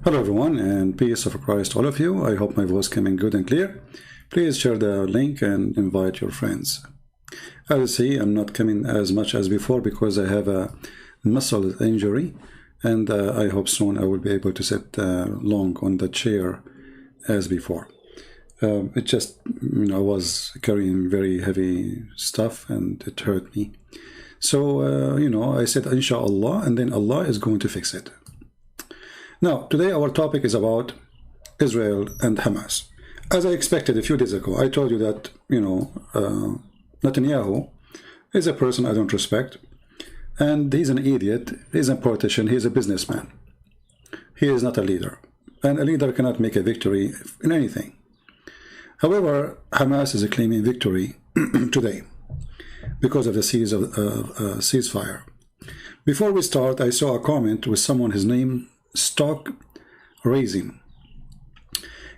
Hello everyone, and peace of Christ all of you. I hope my voice coming good and clear. Please share the link and invite your friends. As you see, I'm not coming as much as before because I have a muscle injury, and I hope soon I will be able to sit long on the chair as before. It just, I was carrying very heavy stuff and it hurt me. So, I said, inshallah, and then Allah is going to fix it. Now, today our topic is about Israel and Hamas. As I expected a few days ago, I told you that, Netanyahu is a person I don't respect, and he's an idiot, he's a politician, he's a businessman. He is not a leader, and a leader cannot make a victory in anything. However, Hamas is claiming victory today because of the ceasefire. Before we start, I saw a comment with someone, his name Stock Raising.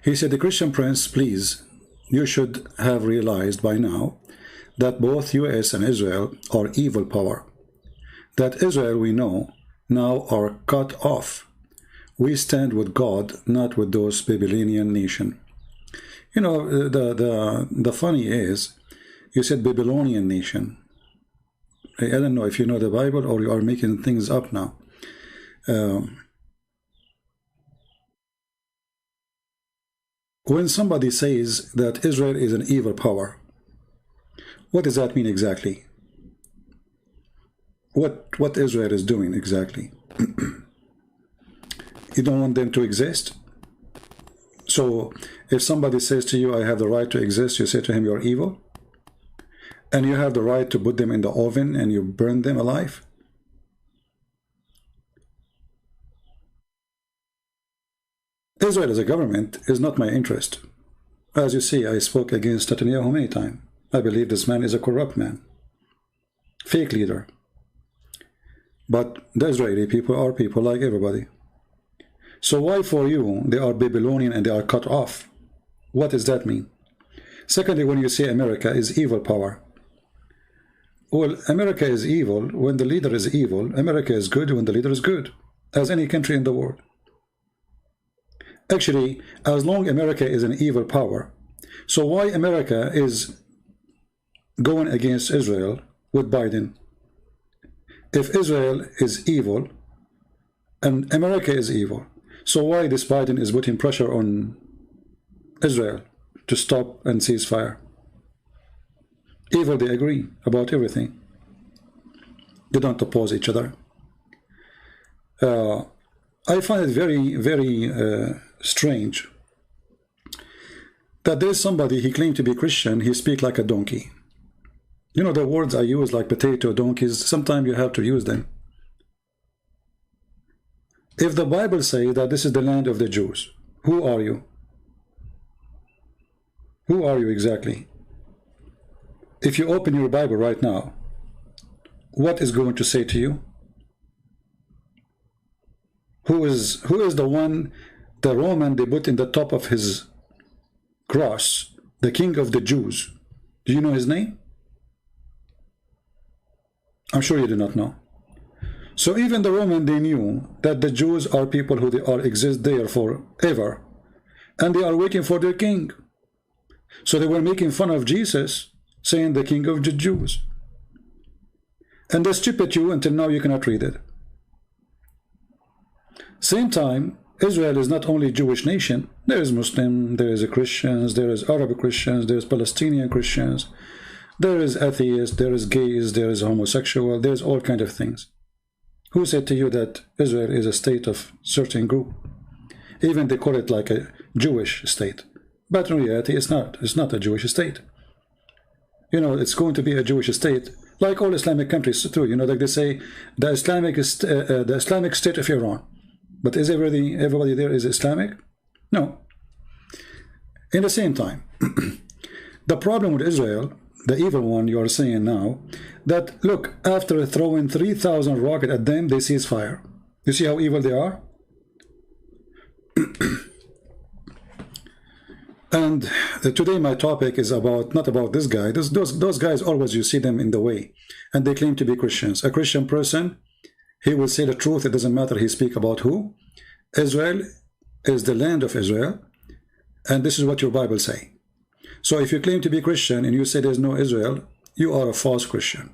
He said, the Christian Prince, please, you should have realized by now that both US and Israel are evil power. That Israel we know now are cut off. We stand with God, not with those Babylonian nation. The funny is, you said Babylonian nation. I don't know if you know the Bible or you are making things up now. When somebody says that Israel is an evil power, what does that mean exactly? What Israel is doing exactly? You don't want them to exist? So if somebody says to you, I have the right to exist, you say to him, you're evil? And you have the right to put them in the oven and you burn them alive? Israel as a government is not my interest. As you see, I spoke against Netanyahu many times. I believe this man is a corrupt man, fake leader. But the Israeli people are people like everybody. So why for you they are Babylonian and they are cut off? What does that mean? Secondly, when you say America is evil power, well, America is evil when the leader is evil. America is good when the leader is good, as any country in the world. Actually, as long America is an evil power, so why America is going against Israel with Biden? If Israel is evil and America is evil, so why this Biden is putting pressure on Israel to stop and cease fire? Evil, they agree about everything. They don't oppose each other. I find it very, very strange that there's somebody, he claimed to be Christian, he speak like a donkey. You know, the words I use like potato, donkeys, sometimes you have to use them. If the Bible say that this is the land of the Jews, who are you? Who are you exactly? If you open your Bible right now, what is going to say to you? Who is the one, the Roman they put in the top of his cross, the king of the Jews? Do you know his name? I'm sure you do not know. So even the Roman, they knew that the Jews are people who they are exist there forever, and they are waiting for their king. So they were making fun of Jesus, saying the king of the Jews. And they stupid you until now you cannot read it. Same time, Israel is not only Jewish nation. There is Muslim, there is Christians, there is Arab Christians, there is Palestinian Christians, there is atheists, there is gays, there is homosexual, there is all kind of things. Who said to you that Israel is a state of certain group? Even they call it like a Jewish state. But in reality, it's not. It's not a Jewish state. It's going to be a Jewish state, like all Islamic countries too. Like they say, the Islamic State of Iran. But is everybody there is Islamic? No. In the same time, the problem with Israel, the evil one you are saying now, that look, after throwing 3,000 rockets at them, they cease fire. You see how evil they are? And today my topic is not about this guy. Those guys always, you see them in the way, and they claim to be Christians. A Christian person, he will say the truth. It doesn't matter he speak about who. Israel is the land of Israel, and this is what your Bible say. So if you claim to be Christian and you say there's no Israel, you are a false Christian.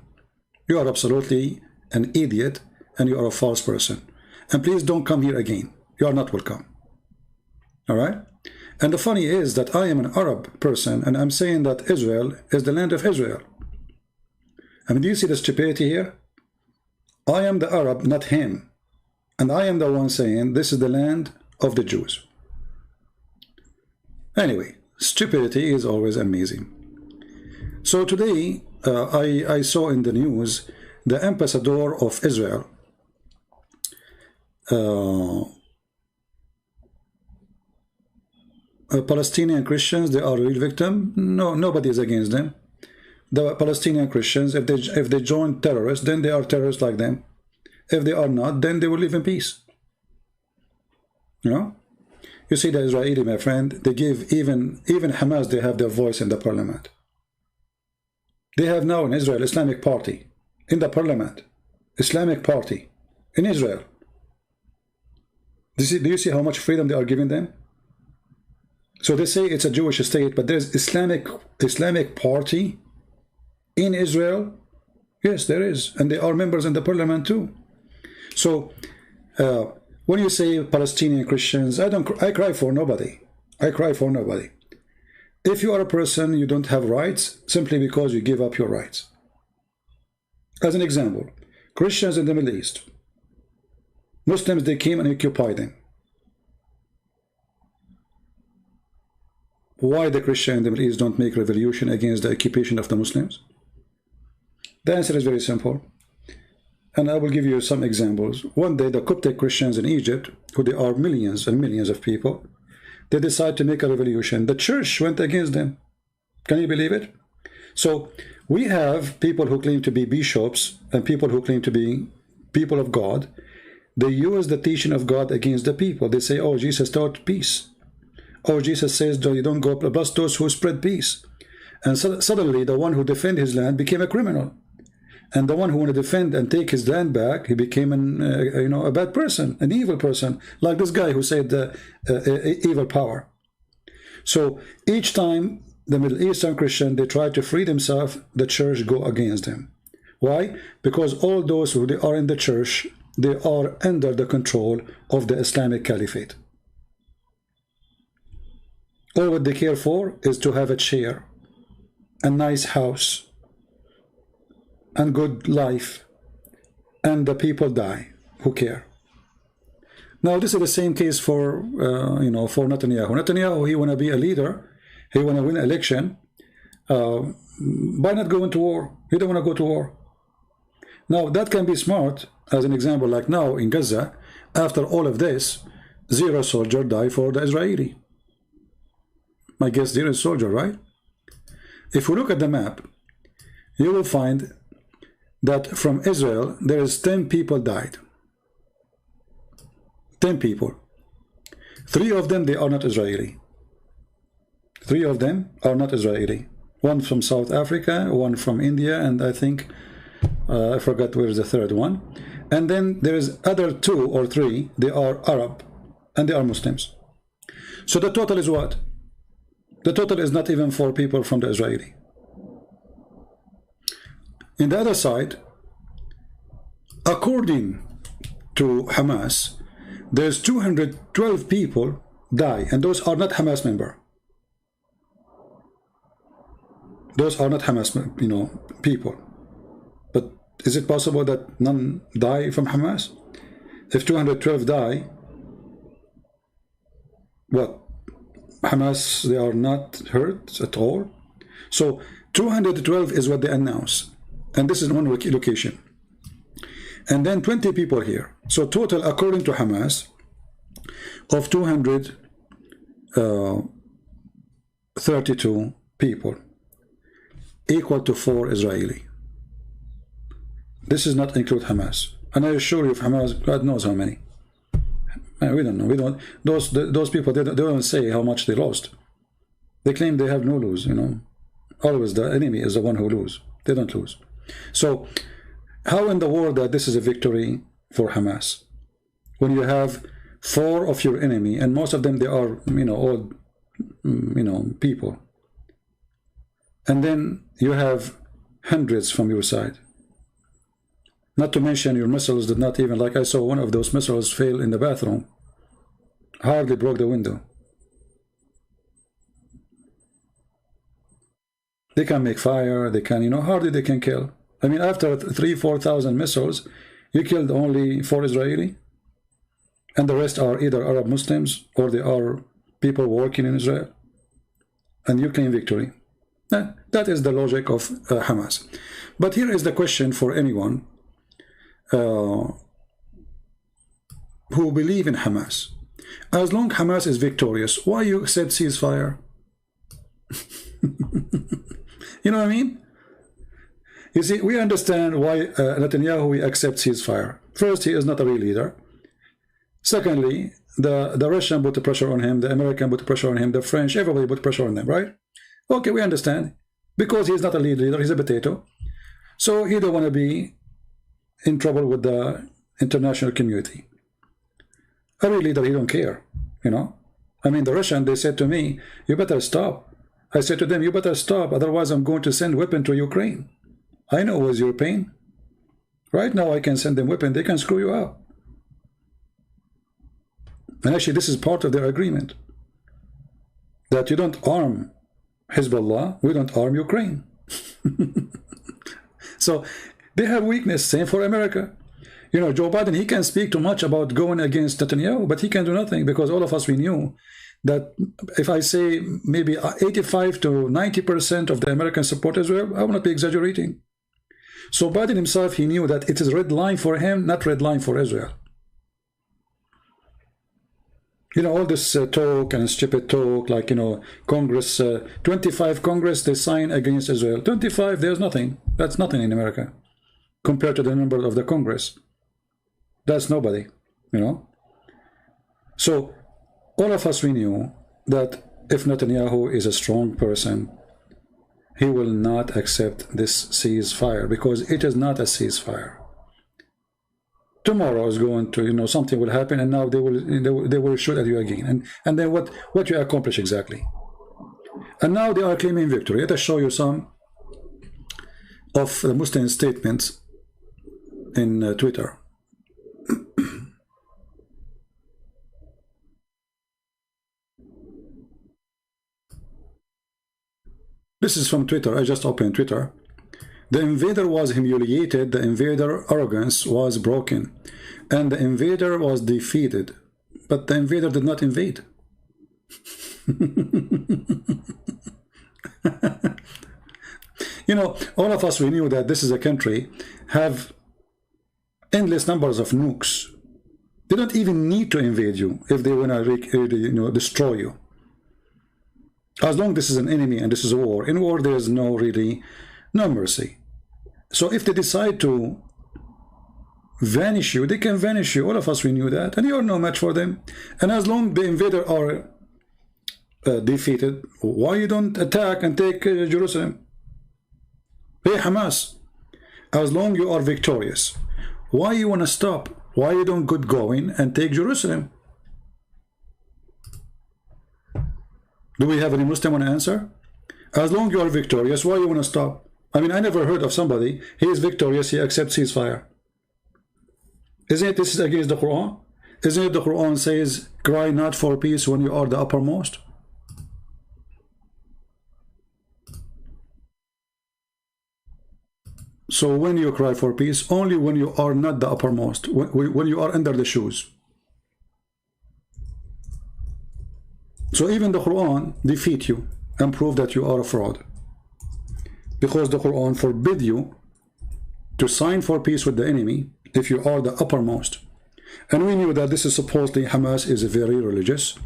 You are absolutely an idiot, and you are a false person. And please don't come here again. You are not welcome. All right? And the funny is that I am an Arab person, and I'm saying that Israel is the land of Israel. I mean, do you see the stupidity here? I am the Arab, not him. And I am the one saying this is the land of the Jews. Anyway, stupidity is always amazing. So today, I saw in the news the ambassador of Israel Palestinian Christians, they are a real victim. No, nobody is against them. The Palestinian Christians, if they join terrorists, then they are terrorists like them. If they are not, then they will live in peace. You know? You see the Israeli, my friend, they give even Hamas, they have their voice in the parliament. They have now in Israel Islamic Party in the parliament. Islamic Party in Israel. Do you see how much freedom they are giving them? So they say it's a Jewish state, but there's Islamic Party in Israel. Yes, there is, and they are members in the parliament too. So when you say Palestinian Christians, I cry for nobody. I cry for nobody. If you are a person, you don't have rights simply because you give up your rights. As an example, Christians in the Middle East, Muslims, they came and occupied them. Why the Christians in the Middle East don't make revolution against the occupation of the Muslims? The answer is very simple. And I will give you some examples. One day, the Coptic Christians in Egypt, who they are millions and millions of people, they decide to make a revolution. The church went against them. Can you believe it? So we have people who claim to be bishops and people who claim to be people of God. They use the teaching of God against the people. They say, oh, Jesus taught peace. Oh, Jesus says, you don't go bless those who spread peace. And suddenly, the one who defended his land became a criminal. And the one who wanted to defend and take his land back, he became a bad person, an evil person, like this guy who said evil power. So each time the Middle Eastern Christian, they try to free themselves, the church go against them. Why? Because all those who they are in the church, they are under the control of the Islamic Caliphate. All what they care for is to have a chair, a nice house, and good life, and the people die. Who care? Now this is the same case for for Netanyahu. Netanyahu, he want to be a leader, he want to win an election. Why not go into war? He don't want to go to war. Now that can be smart, as an example, like now in Gaza. After all of this, 0 soldier die for the Israeli. I guess 0 soldier, right? If we look at the map, you will find that from Israel, there is 10 people died. 10 people. 3 of them, they are not Israeli. 3 of them are not Israeli. One from South Africa, one from India, and I think, I forgot where is the third one. And then there is other 2 or 3, they are Arab, and they are Muslims. So the total is what? The total is not even 4 people from the Israeli. In the other side, according to Hamas, there's 212 people die, and those are not Hamas members. Those are not Hamas, people. But is it possible that none die from Hamas? If 212 die, what? Hamas, they are not hurt at all? So 212 is what they announce. And this is one location. And then 20 people here. So total, according to Hamas, of 232 people, equal to 4 Israeli. This does not include Hamas. And I assure you, if Hamas, God knows how many. We don't know. We don't. Those people, they don't say how much they lost. They claim they have no lose. Always the enemy is the one who lose. They don't lose. So, how in the world that this is a victory for Hamas when you have 4 of your enemy, and most of them, they are, old, people. And then you have hundreds from your side. Not to mention your missiles did not even, like I saw one of those missiles fail in the bathroom. Hardly broke the window. They can make fire, they can, hardly they can kill. I mean, after 3,000-4,000 missiles, you killed only 4 Israeli. And the rest are either Arab Muslims or they are people working in Israel. And you claim victory. That is the logic of Hamas. But here is the question for anyone who believe in Hamas. As long as Hamas is victorious, why you accept ceasefire? You know what I mean? You see, we understand why Netanyahu accepts ceasefire. First, he is not a real leader. Secondly, the Russian put the pressure on him, the American put the pressure on him, the French, everybody put pressure on them, right? Okay, we understand. Because he's not a leader, he's a potato. So he don't want to be in trouble with the international community. A real leader, he don't care, I mean, the Russian, they said to me, you better stop. I said to them, you better stop, otherwise I'm going to send weapon to Ukraine. I know it was your pain. Right now I can send them weapon, they can screw you up. And actually this is part of their agreement. That you don't arm Hezbollah, we don't arm Ukraine. So they have weakness, same for America. Joe Biden, he can speak too much about going against Netanyahu, but he can do nothing because all of us, we knew that if I say maybe 85 to 90% of the American support Israel, I will not be exaggerating. So Biden himself, he knew that it is red line for him, not red line for Israel. All this talk and stupid talk, like, Congress, 25 Congress, they sign against Israel. 25, there's nothing. That's nothing in America compared to the number of the Congress. That's nobody, So all of us, we knew that if Netanyahu is a strong person, he will not accept this ceasefire because it is not a ceasefire. Tomorrow is going to, something will happen, and now they will shoot at you again, and then what you accomplish exactly. And now they are claiming victory. Let us show you some of the Muslim statements in Twitter. This is from Twitter. I just opened Twitter. The invader was humiliated, the invader arrogance was broken, and the invader was defeated. But the invader did not invade. All of us, we knew that this is a country have endless numbers of nukes. They don't even need to invade you if they want to destroy you. As long as this is an enemy and this is a war. In war, there is no mercy. So if they decide to vanish you, they can vanish you. All of us, we knew that. And you are no match for them. And as long as the invader are defeated, why you don't attack and take Jerusalem? Hey, Hamas, as long as you are victorious, why you want to stop? Why you don't get going and take Jerusalem? Do we have any Muslim want to answer? As long as you are victorious, why you want to stop? I mean, I never heard of somebody, he is victorious, he accepts ceasefire. Isn't it this is against the Quran? Isn't it the Quran says, cry not for peace when you are the uppermost? So when you cry for peace, only when you are not the uppermost, when you are under the shoes. So even the Quran defeat you and prove that you are a fraud. Because the Quran forbid you to sign for peace with the enemy if you are the uppermost. And we knew that this is supposedly Hamas is a very religious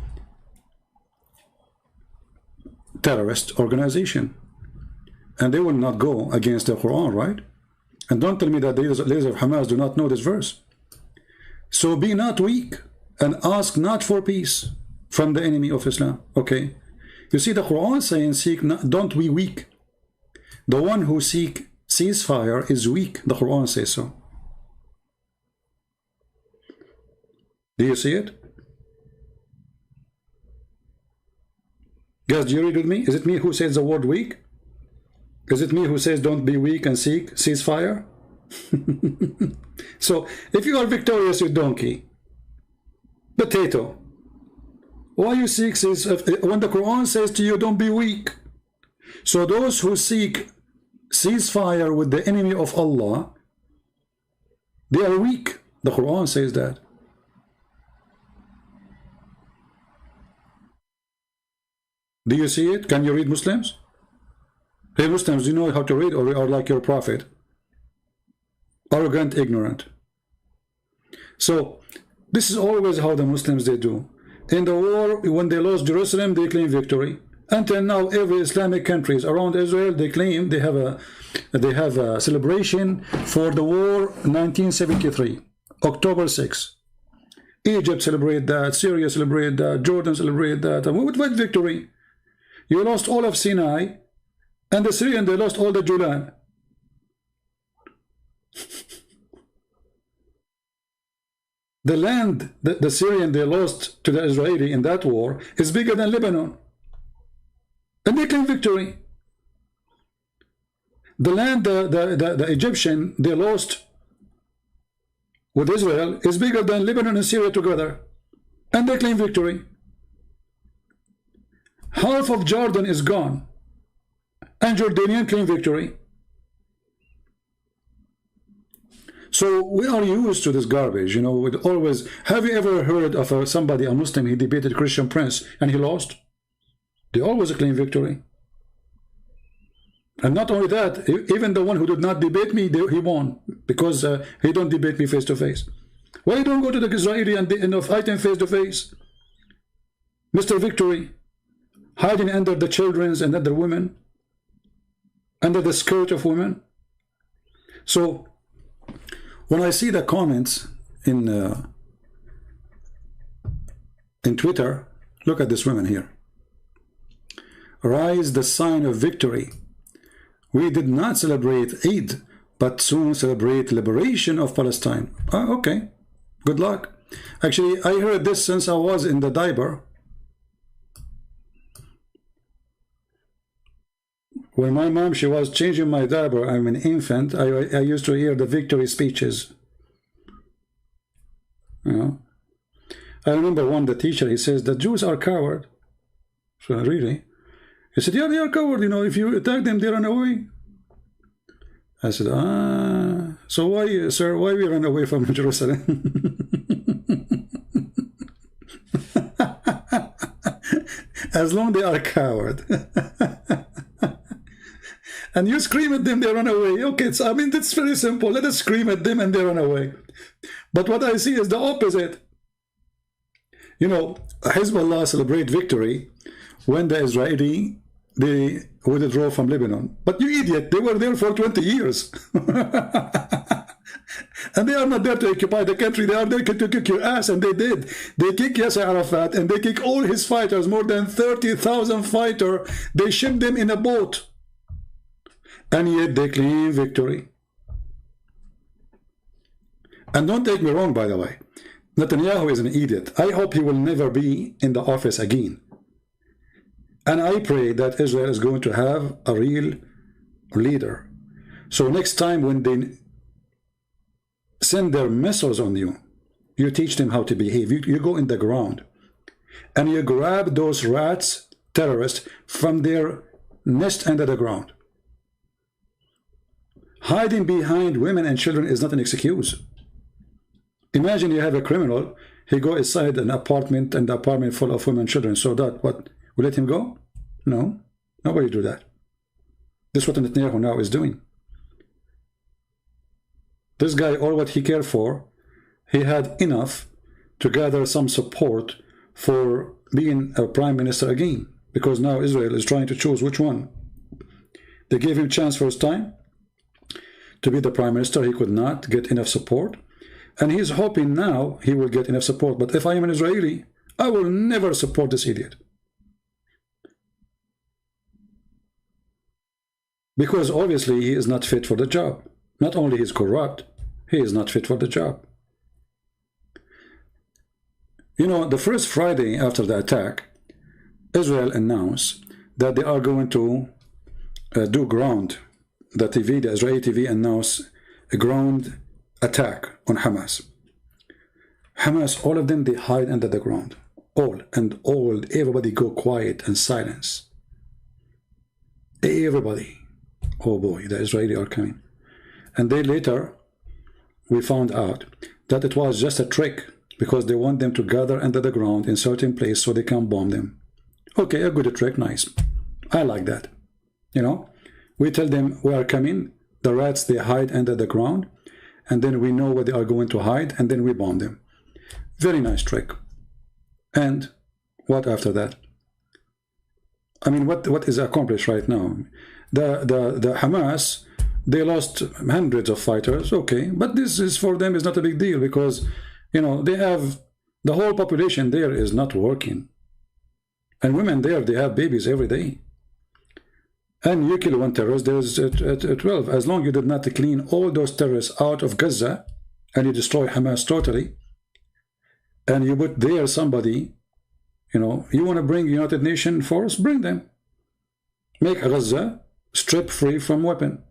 terrorist organization. And they will not go against the Quran, right? And don't tell me that the leaders of Hamas do not know this verse. So be not weak and ask not for peace from the enemy of Islam. Okay. You see the Quran saying, seek not, don't be weak. The one who seek ceasefire is weak. The Quran says so. Do you see it? Guys, do you read with me? Is it me who says the word weak? Is it me who says don't be weak and seek ceasefire? So if you are victorious, you donkey, potato, why you seek when the Quran says to you don't be weak? So those who seek ceasefire with the enemy of Allah, they are weak. The Quran says that. Do you see it? Can you read, Muslims? Hey Muslims, do you know how to read, or you are like your prophet? Arrogant, ignorant. So this is always how the Muslims they do. In the war, when they lost Jerusalem, they claim victory. Until now, every Islamic countries around Israel, they claim they have a celebration for the war 1973, October 6. Egypt celebrate that, Syria celebrate that, Jordan celebrate that. And what victory? You lost all of Sinai, and the Syrians, they lost all the Julan. The land that the Syrian they lost to the Israeli in that war is bigger than Lebanon. And they claim victory. The land the Egyptian they lost with Israel is bigger than Lebanon and Syria together. And they claim victory. Half of Jordan is gone. And Jordanian claim victory. So we are used to this garbage, you know. With always, have you ever heard of somebody, a Muslim, he debated Christian prince and he lost? They always claim victory. And not only that, even the one who did not debate me, he won, because he don't debate me face to face. Why you don't go to the Israeli and fight him face to face? Mr. Victory, hiding under the children's and other women, under the skirt of women. So when I see the comments in Twitter, look at this woman here. Rise the sign of victory. We did not celebrate Eid, but soon celebrate liberation of Palestine. Oh, okay, good luck. Actually, I heard this since I was in the diaper. When my mom, she was changing my diaper, I'm an infant, I used to hear the victory speeches. You know? I remember one, the teacher, he says, the Jews are coward. So really? He said, yeah, they are coward, you know, if you attack them, they run away. I said, so why, sir, why we run away from Jerusalem? As long as they are coward. And you scream at them, they run away. Okay, I mean, that's very simple. Let us scream at them and they run away. But what I see is the opposite. You know, Hezbollah celebrate victory when the Israeli, they withdraw from Lebanon. But you idiot, they were there for 20 years. And they are not there to occupy the country. They are there to kick your ass, and they did. They kick Yasser Arafat, and they kick all his fighters, more than 30,000 fighters. They ship them in a boat. And yet they claim victory. And don't take me wrong, by the way. Netanyahu is an idiot. I hope he will never be in the office again. And I pray that Israel is going to have a real leader. So next time when they send their missiles on you, you teach them how to behave. You go in the ground and you grab those rats, terrorists, from their nest under the ground. Hiding behind women and children is not an excuse. Imagine you have a criminal, he go inside an apartment, and the apartment full of women and children. So that, what, will let him go? No, nobody do that. This is what Netanyahu now is doing. This guy, all what he cared for, he had enough to gather some support for being a prime minister again. Because now Israel is trying to choose which one. They gave him a chance first time to be the prime minister. He could not get enough support. And he's hoping now he will get enough support. But if I am an Israeli, I will never support this idiot. Because obviously he is not fit for the job. Not only he is corrupt, he is not fit for the job. You know, the first Friday after the attack, Israel announced that they are going to do ground. The TV, the Israeli TV, announced a ground attack on Hamas. Hamas, all of them, they hide under the ground. Everybody go quiet and silence. Everybody. Oh boy, the Israeli are coming. And then later, we found out that it was just a trick because they want them to gather under the ground in certain place so they can bomb them. Okay, a good trick, nice. I like that. You know, we tell them we are coming. The rats, they hide under the ground. And then we know where they are going to hide. And then we bomb them. Very nice trick. And what after that? I mean, what is accomplished right now? The Hamas, they lost hundreds of fighters, okay, but this is for them is not a big deal because, you know, they have the whole population there is not working, and women there, they have babies every day. And you kill one terrorist, there's 12. As long as you did not clean all those terrorists out of Gaza, and you destroy Hamas totally, and you put there somebody, you know, you want to bring United Nations force, bring them. Make Gaza strip free from weapon.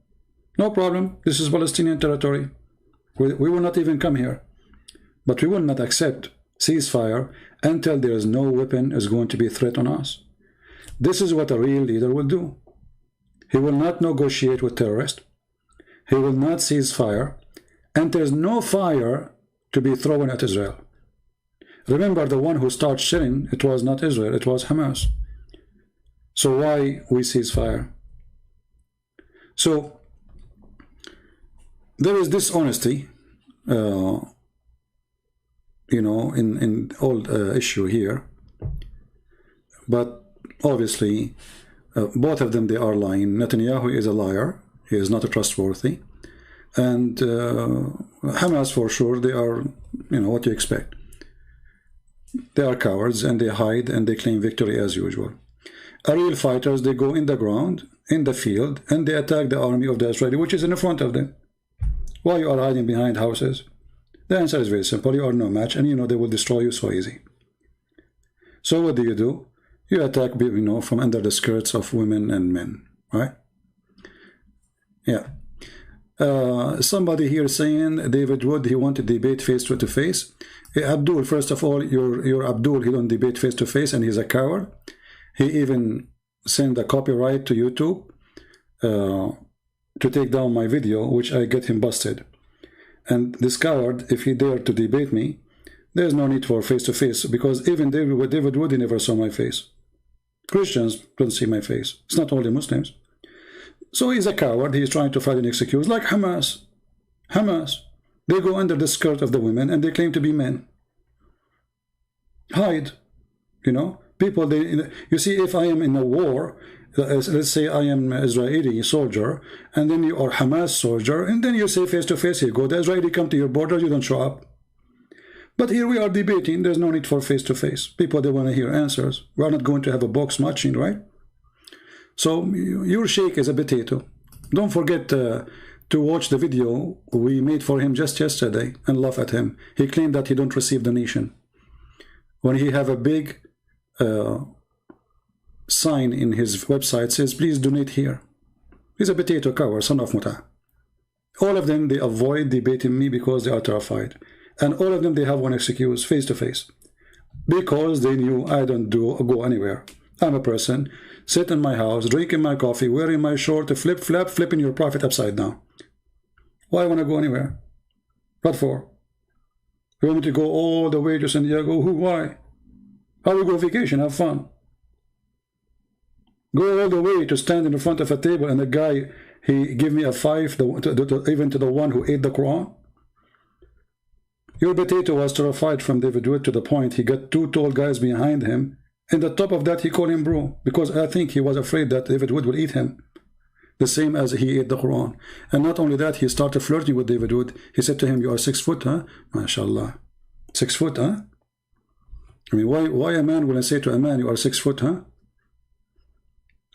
No problem. This is Palestinian territory. We will not even come here. But we will not accept ceasefire until there is no weapon is going to be a threat on us. This is what a real leader will do. He will not negotiate with terrorists. He will not cease fire. And there is no fire to be thrown at Israel. Remember, the one who started shelling, it was not Israel, it was Hamas. So why we cease fire? So there is dishonesty, you know, in all issue here. But obviously, both of them, they are lying. Netanyahu is a liar. He is not trustworthy. And Hamas, for sure, they are, you know, what you expect. They are cowards and they hide and they claim victory as usual. Real fighters, they go in the ground, in the field, and they attack the army of the Israeli, which is in front of them. Why you are hiding behind houses? The answer is very simple. You are no match, and you know they will destroy you so easy. So what do? You attack, you know, from under the skirts of women and men, right? Yeah. Somebody here saying David Wood, he wanted to debate face-to-face. Abdul, first of all, your Abdul, he don't debate face-to-face, and he's a coward. He even sent a copyright to YouTube to take down my video, which I get him busted. And this coward, if he dared to debate me, there's no need for face-to-face, because even David Wood, he never saw my face. Christians don't see my face. It's not only Muslims. So he's a coward. He's trying to fight an excuse, like Hamas. Hamas, they go under the skirt of the women and they claim to be men. Hide, you know. People, you see, if I am in a war, let's say I am an Israeli soldier, and then you are Hamas soldier, and then you say face-to-face, you go, the Israeli come to your border, you don't show up. But here we are debating, there's no need for face-to-face. People, they want to hear answers. We are not going to have a box matching, right? So your sheikh is a potato. Don't forget to watch the video we made for him just yesterday and laugh at him. He claimed that he don't receive donation. When he have a big sign in his website says, please donate here. He's a potato coward, son of Muta. All of them, they avoid debating me because they are terrified. And all of them, they have one excuse, face-to-face. Because they knew I don't go anywhere. I'm a person, sit in my house, drinking my coffee, wearing my short, flip-flap, flipping your prophet upside down. Why want to go anywhere? What for? You want me to go all the way to San Diego? Who? Why? How we go vacation, have fun. Go all the way to stand in front of a table and the guy, he give me a 5, even to the one who ate the Quran. Your potato was terrified from David Wood to the point he got 2 tall guys behind him. And the top of that, he called him bro, because I think he was afraid that David Wood will eat him, the same as he ate the Quran. And not only that, he started flirting with David Wood. He said to him, you are 6 foot, huh? MashaAllah. 6 foot, huh? I mean, why a man will I say to a man, you are 6 foot, huh?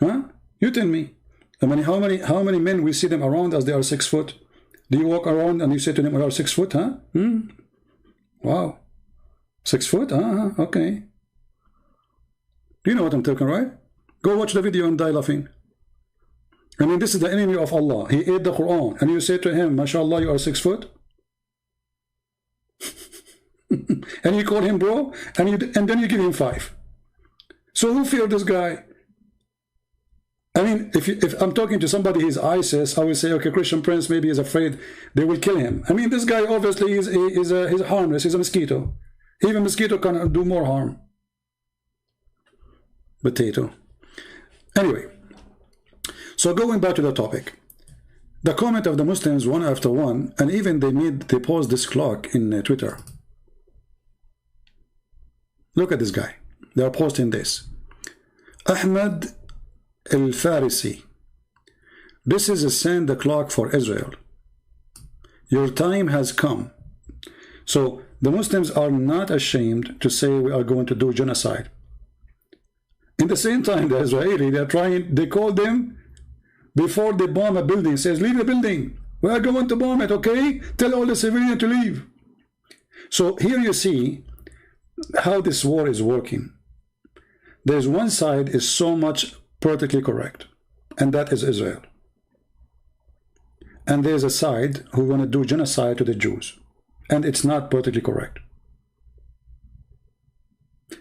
Huh? You tell me. I mean, how many men we see them around as they are 6 foot? Do you walk around and you say to them, you are 6 foot, huh? Wow. 6 foot, huh? Okay. You know what I'm talking, right? Go watch the video and die laughing. I mean, this is the enemy of Allah. He ate the Quran, and you say to him, "MashaAllah, you are 6 foot," and you call him bro, and then you give him 5. So who feared this guy? I mean, if I'm talking to somebody, he's ISIS, I will say, okay, Christian Prince maybe is afraid they will kill him. I mean, this guy obviously he's harmless. He's a mosquito. Even mosquito can do more harm. Potato. Anyway, so going back to the topic, the comment of the Muslims one after one, and even they paused this clock in Twitter. Look at this guy. They are posting this. Ahmed Al-Farisi, this is a send the clock for Israel. Your time has come. So the Muslims are not ashamed to say we are going to do genocide. In the same time, the Israeli, they call them before they bomb a building, says, leave the building. We are going to bomb it, okay? Tell all the civilians to leave. So here you see how this war is working. There's one side is so much politically correct, and that is Israel. And there's a side who want to do genocide to the Jews, and it's not politically correct.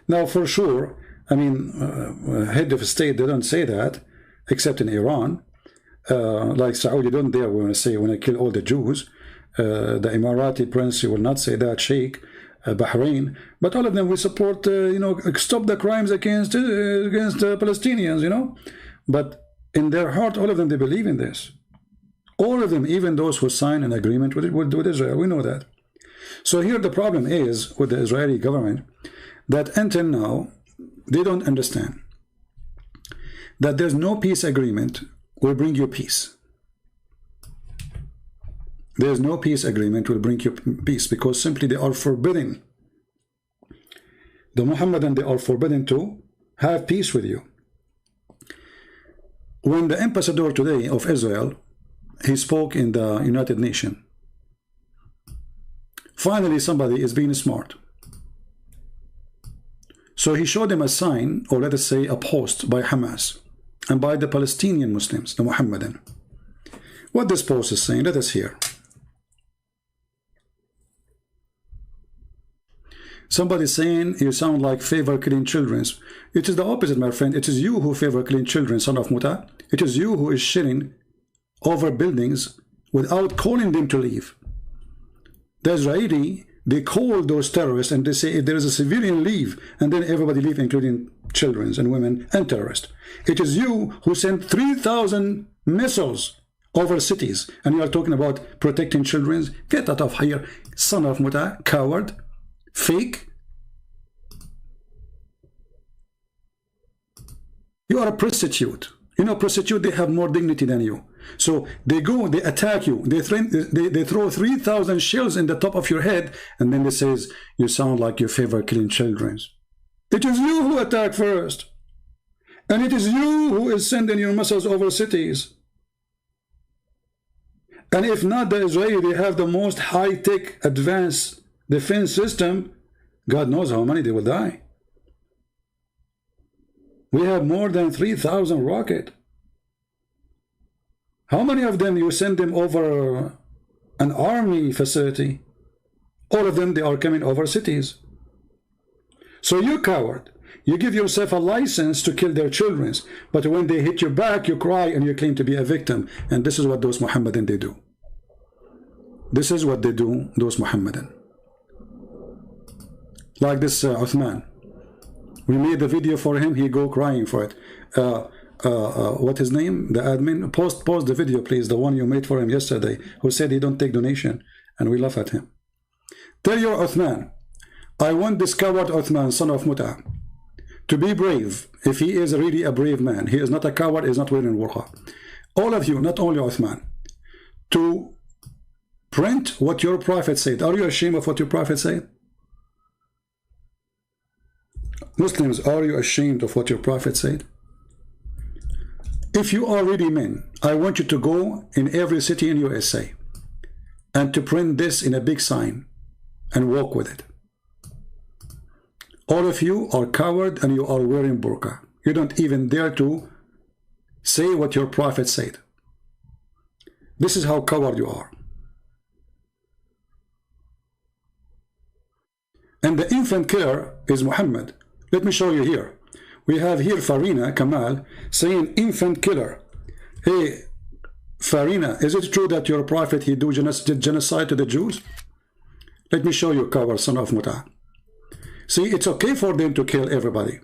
Now, for sure, I mean, head of state, they don't say that, except in Iran. Like Saudi don't dare want to say, when I kill all the Jews. The Emirati prince will not say that, Sheikh, Bahrain, but all of them will support, you know, stop the crimes against Palestinians, you know. But in their heart, all of them, they believe in this. All of them, even those who sign an agreement with Israel, we know that. So here the problem is with the Israeli government, that until now, they don't understand that there's no peace agreement will bring you peace. There's no peace agreement will bring you peace, because simply they are forbidden. The Muhammadan, they are forbidden to have peace with you. When the ambassador today of Israel, he spoke in the United Nations, finally somebody is being smart. So he showed them a sign, or let us say a post by Hamas and by the Palestinian Muslims, the Muhammadan. What this post is saying, let us hear. Somebody saying, you sound like favor killing children. It is the opposite, my friend. It is you who favor killing children, son of Muta. It is you who is shitting over buildings without calling them to leave. The Israeli, they call those terrorists and they say if there is a civilian, leave, and then everybody leave, including children and women and terrorists. It is you who sent 3,000 missiles over cities, and you are talking about protecting children. Get out of here, son of Muta, coward, fake. You are a prostitute. You know, prostitute, they have more dignity than you. So they go, they attack you, they throw 3,000 shells in the top of your head, and then they says, you sound like you favor killing children. It is you who attack first. And it is you who is sending your missiles over cities. And if not the Israeli, they have the most high-tech advanced defense system. God knows how many they will die. We have more than 3,000 rockets. How many of them you send them over an army facility? All of them, they are coming over cities. So you coward, you give yourself a license to kill their children, but when they hit you back, you cry and you claim to be a victim. And this is what those Muhammadan, they do. This is what they do, those Muhammadan. Like this Uthman. We made the video for him, he go crying for it. What his name? The admin. Post the video, please. The one you made for him yesterday, who said he don't take donation, and we laugh at him. Tell your Uthman, I want this coward Uthman, son of Muta, to be brave. If he is really a brave man, he is not a coward, he is not wearing burqa. All of you, not only Uthman, to print what your prophet said. Are you ashamed of what your prophet said? Muslims, are you ashamed of what your prophet said? If you are really men, I want you to go in every city in USA and to print this in a big sign and walk with it. All of you are coward and you are wearing burqa. You don't even dare to say what your prophet said. This is how coward you are. And the infant killer is Muhammad. Let me show you here. We have here Farina Kamal saying infant killer. Hey, Farina, is it true that your prophet, he did genocide to the Jews? Let me show you, coward son of Muta. See, it's okay for them to kill everybody.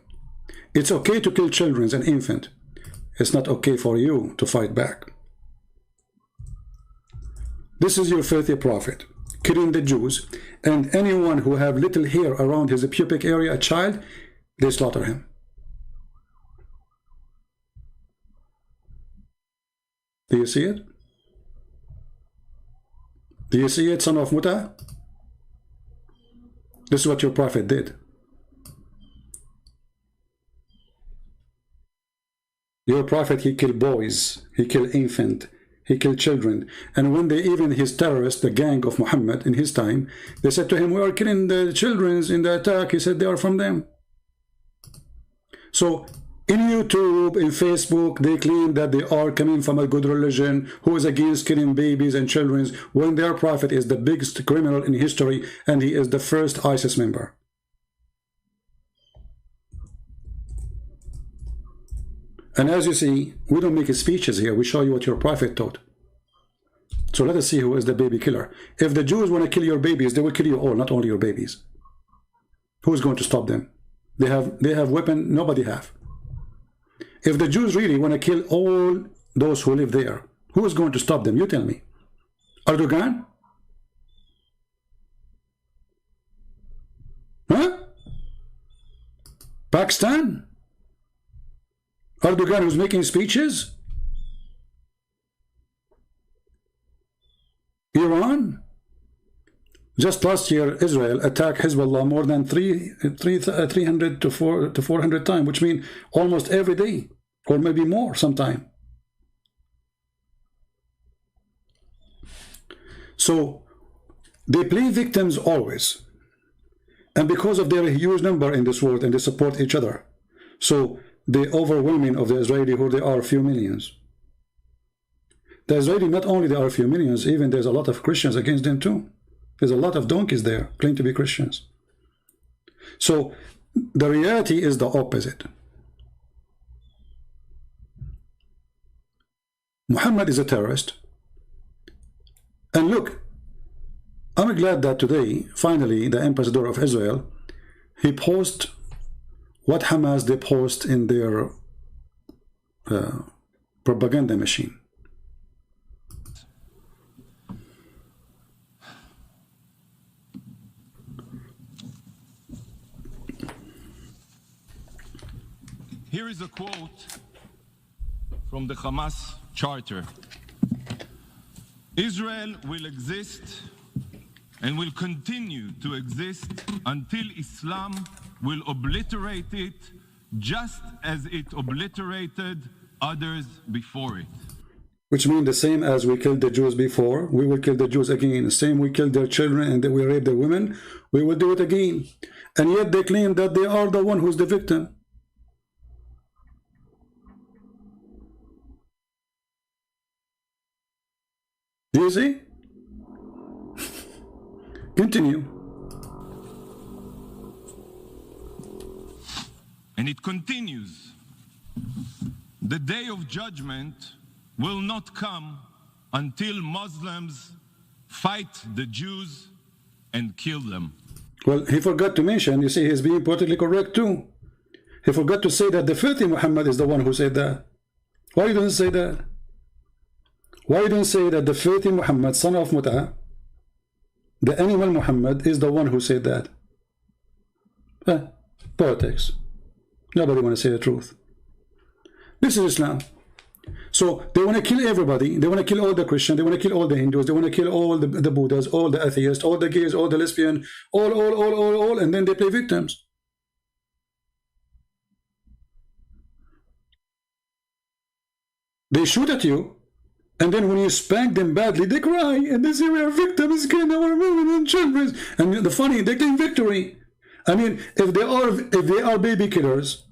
It's okay to kill children and infants. It's not okay for you to fight back. This is your filthy prophet, killing the Jews, and anyone who have little hair around his pubic area, a child, they slaughter him. Do you see it? Do you see it, son of Muta? This is what your prophet did. Your prophet, he killed boys, he killed infants, he killed children. And when they, even his terrorists, the gang of Muhammad in his time, they said to him, we are killing the children in the attack. He said, they are from them. So in YouTube, in Facebook, they claim that they are coming from a good religion who is against killing babies and children, when their prophet is the biggest criminal in history and he is the first ISIS member. And as you see, we don't make speeches here. We show you what your prophet taught. So let us see who is the baby killer. If the Jews want to kill your babies, they will kill you all, not only your babies. Who is going to stop them? They have weapon nobody have. If the Jews really want to kill all those who live there, who is going to stop them? You tell me. Erdogan? Huh? Pakistan? Erdogan who's making speeches? Iran? Just last year, Israel attacked Hezbollah more than 300 to 400 times, which means almost every day, or maybe more sometime. So they play victims always. And because of their huge number in this world, and they support each other, so the overwhelming of the Israeli, who they are a few millions. The Israeli, not only there are a few millions, even there's a lot of Christians against them too. There's a lot of donkeys there, claim to be Christians. So the reality is the opposite. Muhammad is a terrorist. And look, I'm glad that today, finally, the ambassador of Israel, he posted what Hamas they post in their propaganda machine. Here is a quote from the Hamas charter. Israel will exist and will continue to exist until Islam will obliterate it just as it obliterated others before it. Which means the same as we killed the Jews before, we will kill the Jews again. The same we killed their children and we rape their women, we will do it again. And yet they claim that they are the one who's the victim. Do you see? Continue. And it continues. The day of judgment will not come until Muslims fight the Jews and kill them. Well, he forgot to mention, you see, he's being politically correct too. He forgot to say that the filthy Muhammad is the one who said that. Why you don't say that? Why you don't say that the filthy Muhammad, son of Muta, the animal Muhammad, is the one who said that? Politics. Nobody want to say the truth. This is Islam. So they want to kill everybody. They want to kill all the Christians. They want to kill all the Hindus. They want to kill all the Buddhas, all the atheists, all the gays, all the lesbians, all, and then they play victims. They shoot at you, and then when you spank them badly, they cry, and they say, we are victims, killing our women and children. And the funny, they claim victory. I mean, if they are baby killers,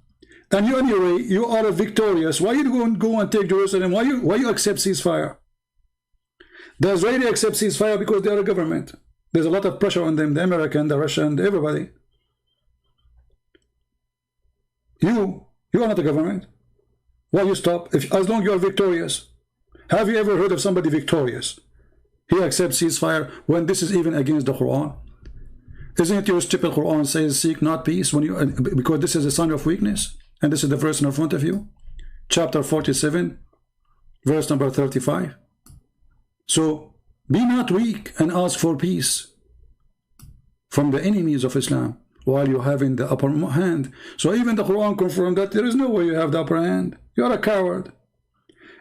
and you anyway, you are victorious, why you go and take Jerusalem? Why you accept ceasefire? The Israeli accept ceasefire because they are a government. There's a lot of pressure on them, the American, the Russian, everybody. You are not a government. Why you stop? As long as you are victorious. Have you ever heard of somebody victorious? He accepts ceasefire when this is even against the Quran. Isn't it your stupid Quran says seek not peace when you, because this is a sign of weakness? And this is the verse in front of you. Chapter 47, verse number 35. So be not weak and ask for peace from the enemies of Islam while you have in the upper hand. So even the Quran confirmed that there is no way you have the upper hand. You are a coward.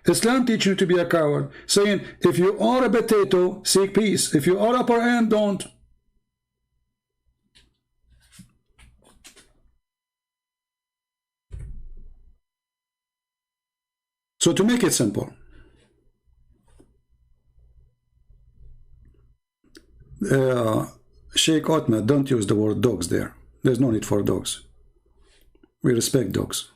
Islam teaches you to be a coward, saying if you are a potato, seek peace. If you are upper hand, don't. So to make it simple, Sheikh Ahmed, don't use the word dogs there. There's no need for dogs. We respect dogs.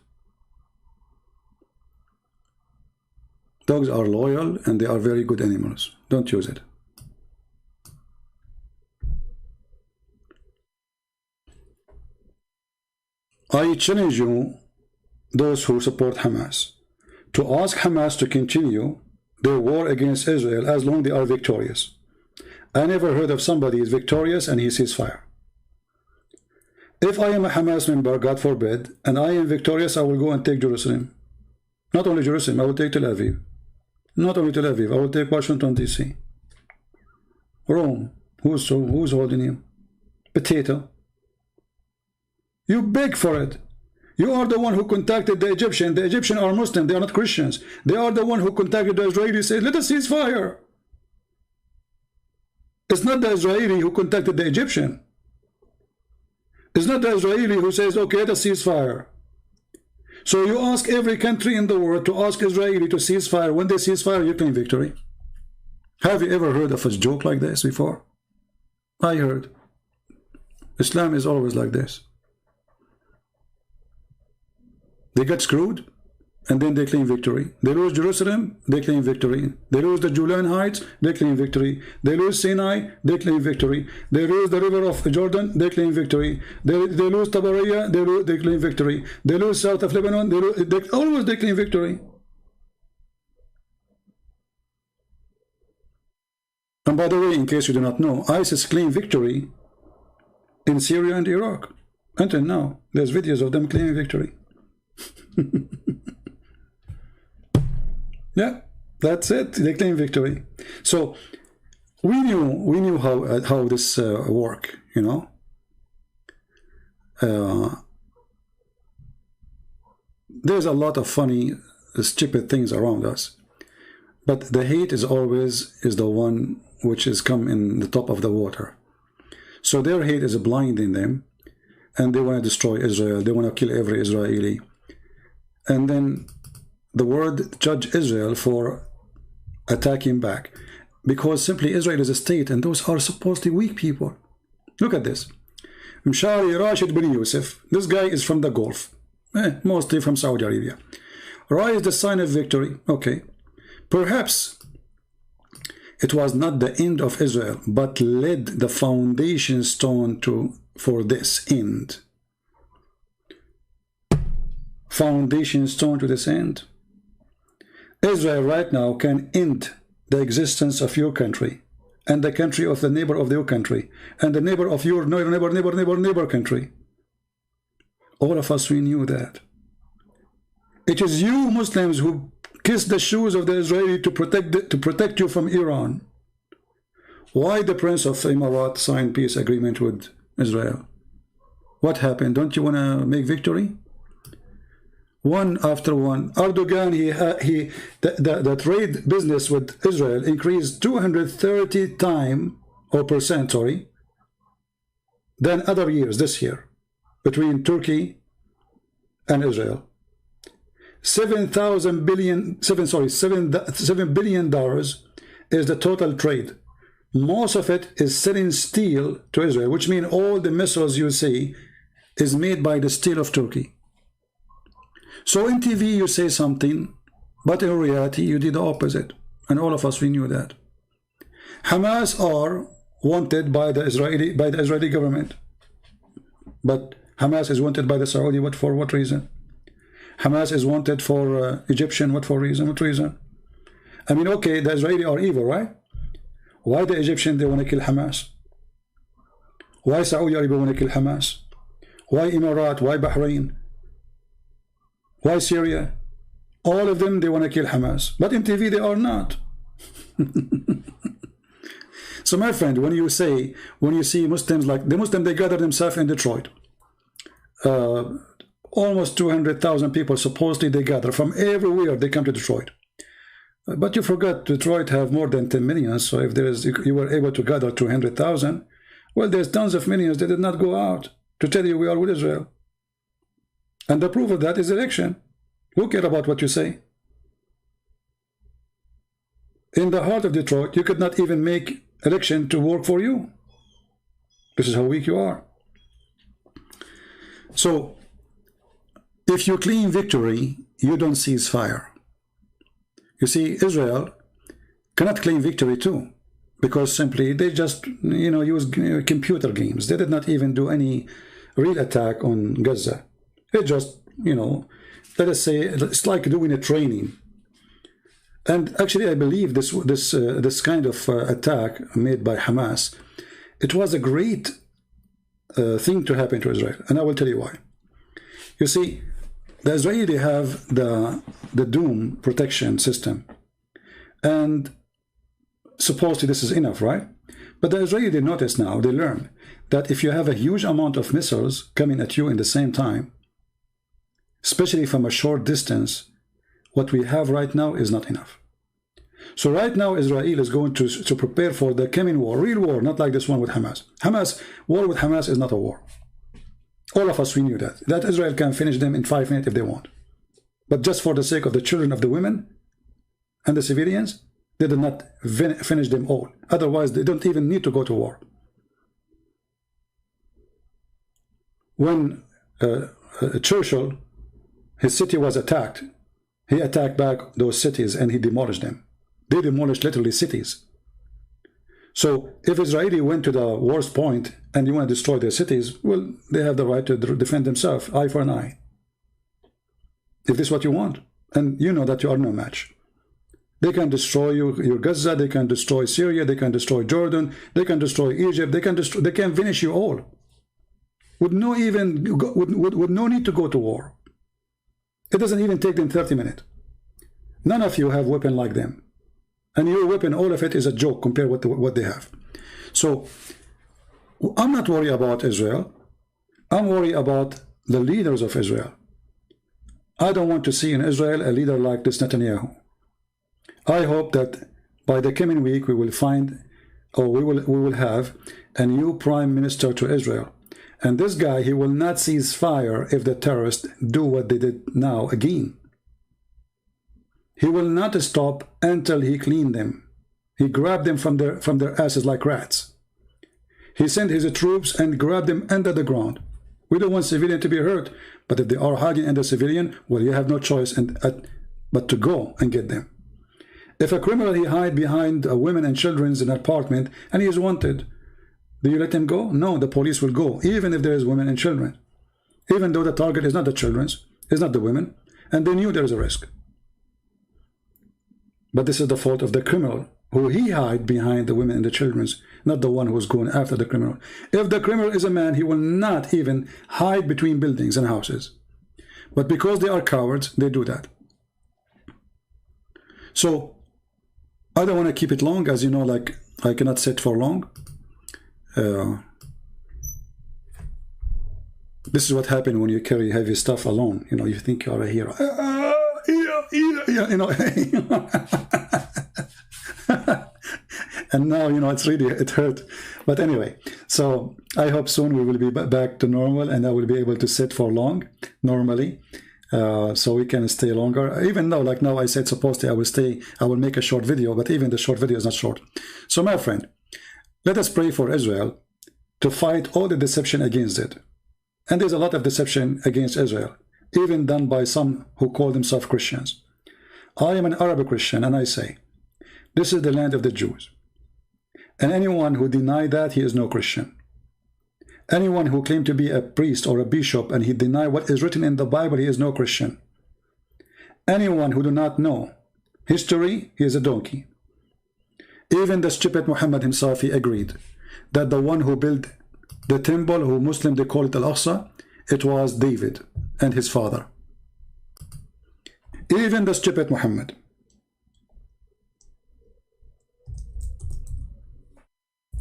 Dogs are loyal and they are very good animals. Don't use it. I challenge you, those who support Hamas, to ask Hamas to continue their war against Israel as long as they are victorious. I never heard of somebody is victorious and he sees fire. If I am a Hamas member, God forbid, and I am victorious, I will go and take Jerusalem. Not only Jerusalem, I will take Tel Aviv. Not only Tel Aviv, I will take Washington, D.C. Rome, who's holding you? Potato. You beg for it. You are the one who contacted the Egyptian. The Egyptian are Muslim, they are not Christians. They are the one who contacted the Israeli, said, let us cease fire. It's not the Israeli who contacted the Egyptian. It's not the Israeli who says, okay, let us cease fire. So you ask every country in the world to ask Israeli to cease fire. When they cease fire, you claim victory. Have you ever heard of a joke like this before? I heard. Islam is always like this. They get screwed, and then they claim victory. They lose Jerusalem, they claim victory. They lose the Julian Heights, they claim victory. They lose Sinai, they claim victory. They lose the river of Jordan, they claim victory. They lose Tabariya, they claim victory. They lose south of Lebanon, they always claim victory. And by the way, in case you do not know, ISIS claimed victory in Syria and Iraq. Until now, there's videos of them claiming victory. Yeah, that's it. They claim victory. So we knew how this work. You know, there's a lot of funny, stupid things around us, but the hate is always the one which is come in the top of the water. So their hate is blinding them, and they want to destroy Israel. They want to kill every Israeli. And then the world judge Israel for attacking back, because simply Israel is a state and those are supposedly weak people. Look at this. Mshari Rashid bin Yusuf, this guy is from the Gulf, mostly from Saudi Arabia. Ra is the sign of victory. Okay, perhaps it was not the end of Israel, but led the foundation stone for this end. Foundation stone to this end. Israel right now can end the existence of your country and the country of the neighbor of your country and the neighbor of your neighbor country. All of us, we knew that. It is you Muslims who kiss the shoes of the Israeli to protect you from Iran. Why the Prince of Emirat signed peace agreement with Israel? What happened? Don't you want to make victory? One after one. Erdogan, the trade business with Israel increased 230 percent, than other years this year between Turkey and Israel. $7 billion is the total trade most of it is selling steel to Israel, which means all the missiles you see is made by the steel of Turkey. So in TV you say something, but in reality you did the opposite, and all of us, we knew that. Hamas are wanted by the Israeli government, but Hamas is wanted by the Saudi. For what reason? Hamas is wanted for Egyptian. What for reason? What reason? I mean, okay, the Israeli are evil, right? Why the Egyptian, they want to kill Hamas? Why Saudi Arabia want to kill Hamas? Why Emirat? Why Bahrain? Why Syria? All of them, they want to kill Hamas, but in TV they are not. So my friend, when you see Muslims, like the Muslims, they gather themselves in Detroit. Almost 200,000 people supposedly they gather from everywhere. They come to Detroit, but you forgot Detroit have more than 10 million. So if you were able to gather 200,000, well, there's tons of millions that did not go out to tell you we are with Israel. And the proof of that is election. Who cares about what you say? In the heart of Detroit, you could not even make election to work for you. This is how weak you are. So, if you claim victory, you don't cease fire. You see, Israel cannot claim victory too, because simply they just, use computer games. They did not even do any real attack on Gaza. It just, let us say, it's like doing a training. And actually, I believe this kind of attack made by Hamas, it was a great thing to happen to Israel, and I will tell you why. You see, the Israeli have the Doom protection system, and supposedly this is enough, right? But the Israeli, they notice now, they learn that if you have a huge amount of missiles coming at you in the same time, especially from a short distance, what we have right now is not enough. So right now, Israel is going to prepare for the coming war, real war, not like this one with Hamas. War with Hamas is not a war. All of us, we knew that Israel can finish them in 5 minutes if they want. But just for the sake of the children, of the women, and the civilians, they did not finish them all. Otherwise, they don't even need to go to war. When Churchill, his city was attacked, he attacked back those cities and he demolished them. They demolished literally cities. So if Israeli went to the worst point and you want to destroy their cities, well, they have the right to defend themselves, eye for an eye. If this is what you want, and you know that you are no match. They can destroy your Gaza, they can destroy Syria, they can destroy Jordan, they can destroy Egypt, they can finish you all. With no need to go to war. It doesn't even take them 30 minutes. None of you have weapon like them. And your weapon, all of it is a joke compared with what they have. So, I'm not worried about Israel. I'm worried about the leaders of Israel. I don't want to see in Israel a leader like this Netanyahu. I hope that by the coming week we will find, or we will have a new prime minister to Israel. And this guy, he will not cease fire if the terrorists do what they did now again. He will not stop until he cleaned them. He grabbed them from their asses like rats. He sent his troops and grabbed them under the ground. We don't want civilians to be hurt, but if they are hiding under civilian, well, you have no choice but to go and get them. If a criminal, he hide behind women and children in an apartment and he is wanted, do you let him go? No, the police will go, even if there is women and children. Even though the target is not the children, it's not the women, and they knew there is a risk. But this is the fault of the criminal, who he hide behind the women and the children, not the one who is going after the criminal. If the criminal is a man, he will not even hide between buildings and houses. But because they are cowards, they do that. So, I don't want to keep it long, as you know, like, I cannot sit for long. This is what happens when you carry heavy stuff alone. You know, you think you are a hero. You know, and now, you know, it hurt. But anyway, so I hope soon we will be back to normal and I will be able to sit for long normally, so we can stay longer. Even though, like now I said, supposedly I will make a short video, but even the short video is not short. So my friend, Let us pray for Israel to fight all the deception against it. And there's a lot of deception against Israel, even done by some who call themselves Christians. I am an Arabic Christian, and I say, this is the land of the Jews. And anyone who denies that, he is no Christian. Anyone who claims to be a priest or a bishop and he denies what is written in the Bible, he is no Christian. Anyone who do not know history, he is a donkey. Even the stupid Muhammad himself, he agreed that the one who built the temple, who Muslim they call it Al-Aqsa, it was David and his father. Even the stupid Muhammad.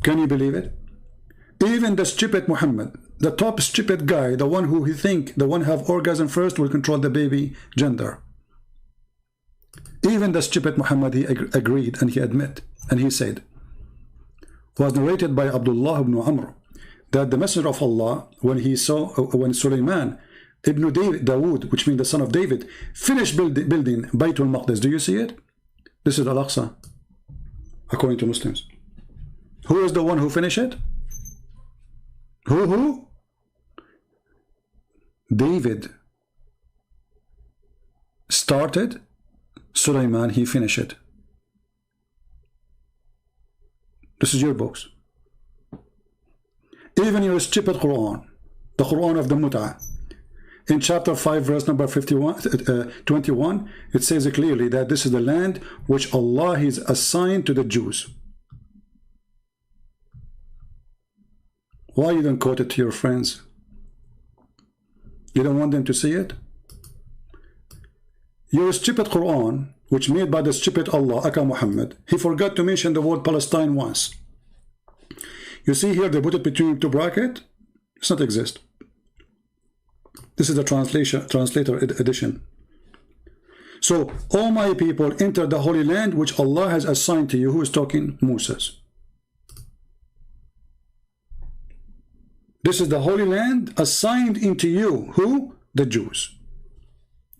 Can you believe it? Even the stupid Muhammad, the top stupid guy, the one who he think, the one have orgasm first will control the baby gender. Even the stupid Muhammad, he agreed and he admit, and he said, was narrated by Abdullah ibn Amr, that the Messenger of Allah, when he saw, when Sulaiman ibn Dawood, which means the son of David, finished building Baytul Maqdis. Do you see it? This is Al-Aqsa, according to Muslims. Who is the one who finished it? Who? David started, Sulaiman, he finished it. This is your books. Even your stupid Quran, the Quran of the Mut'ah, in chapter 5 verse number 21, it says clearly that this is the land which Allah has assigned to the Jews. Why you don't quote it to your friends? You don't want them to see it? Your stupid Quran, which made by the stupid Allah, Aka Muhammad, he forgot to mention the word Palestine once. You see here, they put it between two brackets. It does not exist. This is the translator edition. So, all my people enter the Holy Land, which Allah has assigned to you. Who is talking? Moses. This is the Holy Land assigned into you. Who? The Jews.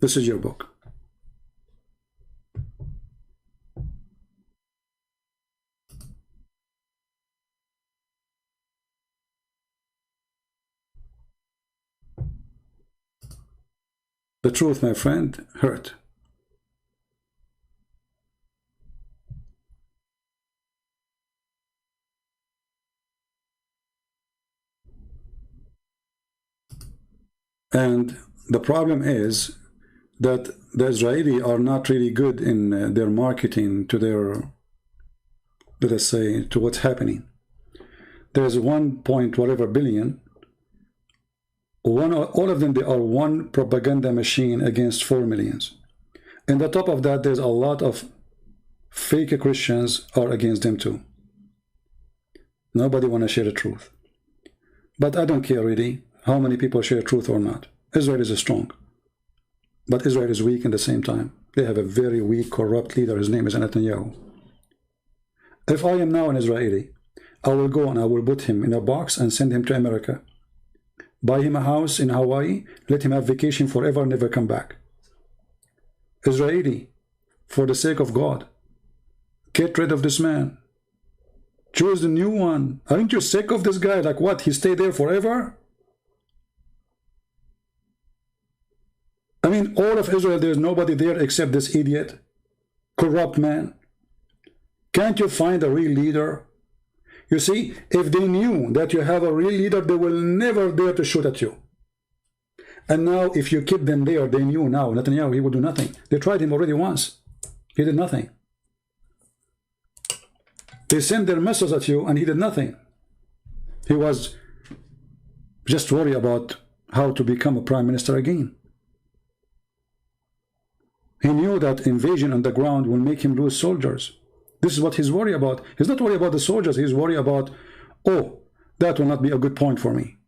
This is your book. The truth, my friend, hurt. And the problem is that the Israeli are not really good in their marketing to their, let us say, to what's happening. There's 1 point whatever billion. All of them, they are one propaganda machine against 4 millions. And on top of that, there's a lot of fake Christians are against them too. Nobody want to share the truth. But I don't care really how many people share truth or not. Israel is strong. But Israel is weak at the same time. They have a very weak, corrupt leader. His name is Netanyahu. If I am now an Israeli, I will go and I will put him in a box and send him to America. Buy him a house in Hawaii, let him have vacation forever, never come back. Israeli, for the sake of God, get rid of this man. Choose the new one. Aren't you sick of this guy? Like what? He stay there forever? I mean, all of Israel, there's nobody there except this idiot, corrupt man. Can't you find a real leader? You see, if they knew that you have a real leader, they will never dare to shoot at you. And now, if you keep them there, they knew now, Netanyahu, he would do nothing. They tried him already once. He did nothing. They sent their message at you, and he did nothing. He was just worried about how to become a prime minister again. He knew that invasion on the ground will make him lose soldiers. This is what he's worried about. He's not worried about the soldiers. He's worried about, oh, that will not be a good point for me.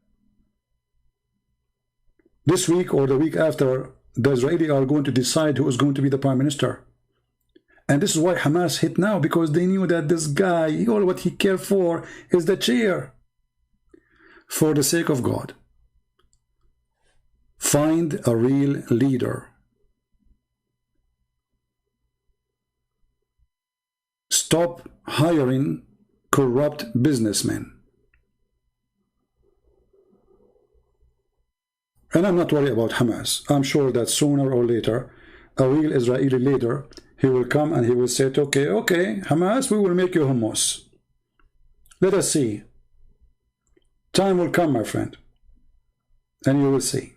This week or the week after, the Israelis are going to decide who is going to be the prime minister. And this is why Hamas hit now, because they knew that this guy, all what he cared for is the chair. For the sake of God, find a real leader. Stop hiring corrupt businessmen. And I'm not worried about Hamas. I'm sure that sooner or later, a real Israeli leader, he will come and he will say, okay, Hamas, we will make you hummus. Let us see. Time will come, my friend, and you will see.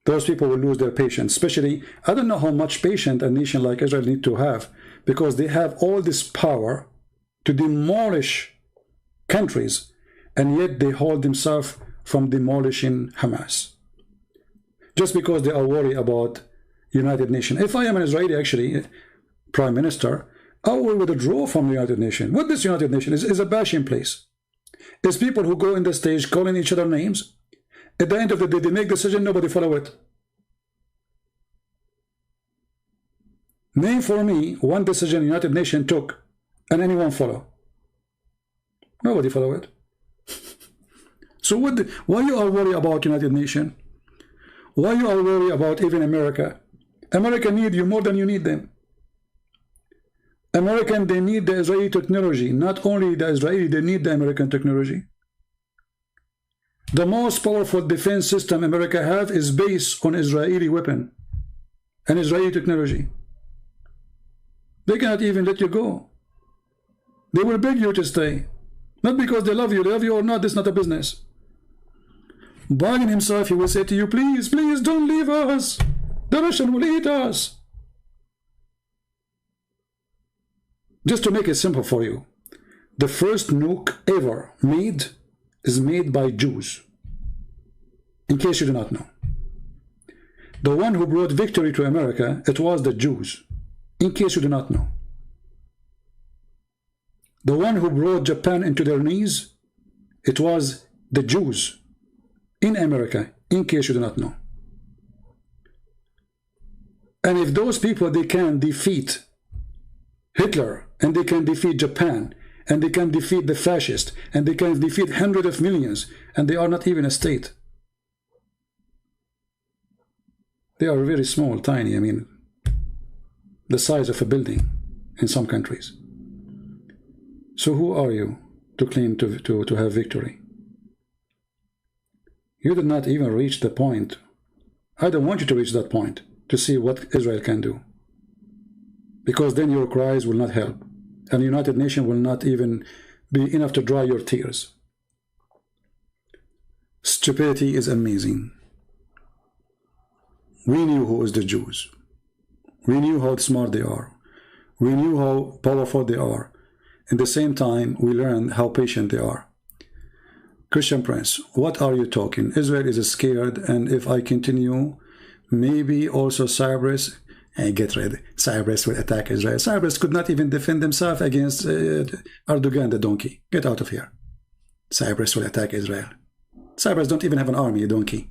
Those people will lose their patience. Especially, I don't know how much patience a nation like Israel need to have, because they have all this power to demolish countries, and yet they hold themselves from demolishing Hamas. Just because they are worried about United Nations. If I am an Israeli, actually, Prime Minister, I will withdraw from the United Nations. What this United Nations is a bashing place. It's people who go in the stage calling each other names. At the end of the day, they make decision, nobody follow it. Name for me one decision United Nations took and anyone follow. Nobody follow it. So why you are worried about United Nations? Why you are worried about even America? America need you more than you need them. American, they need the Israeli technology. Not only the Israeli, they need the American technology. The most powerful defense system America have is based on Israeli weapon and Israeli technology. They cannot even let you go. They will beg you to stay. Not because they love you or not, this is not a business. Biden himself, he will say to you, please, please don't leave us. The Russian will eat us. Just to make it simple for you, the first nuke ever made is made by Jews. In case you do not know. The one who brought victory to America, it was the Jews. In case you do not know. The one who brought Japan into their knees, it was the Jews in America, in case you do not know. And if those people, they can defeat Hitler, and they can defeat Japan, and they can defeat the fascists, and they can defeat hundreds of millions, and they are not even a state. They are very small, tiny, I mean, the size of a building in some countries. So who are you to claim to have victory? You did not even reach the point. I don't want you to reach that point to see what Israel can do. Because then your cries will not help. And the United Nations will not even be enough to dry your tears. Stupidity is amazing. We knew who is the Jews. We knew how smart they are. We knew how powerful they are. At the same time, we learned how patient they are. Christian Prince, what are you talking? Israel is scared, and if I continue, maybe also Cyprus, and get ready, Cyprus will attack Israel. Cyprus could not even defend themselves against Erdogan, the donkey. Get out of here. Cyprus will attack Israel. Cyprus don't even have an army, you donkey.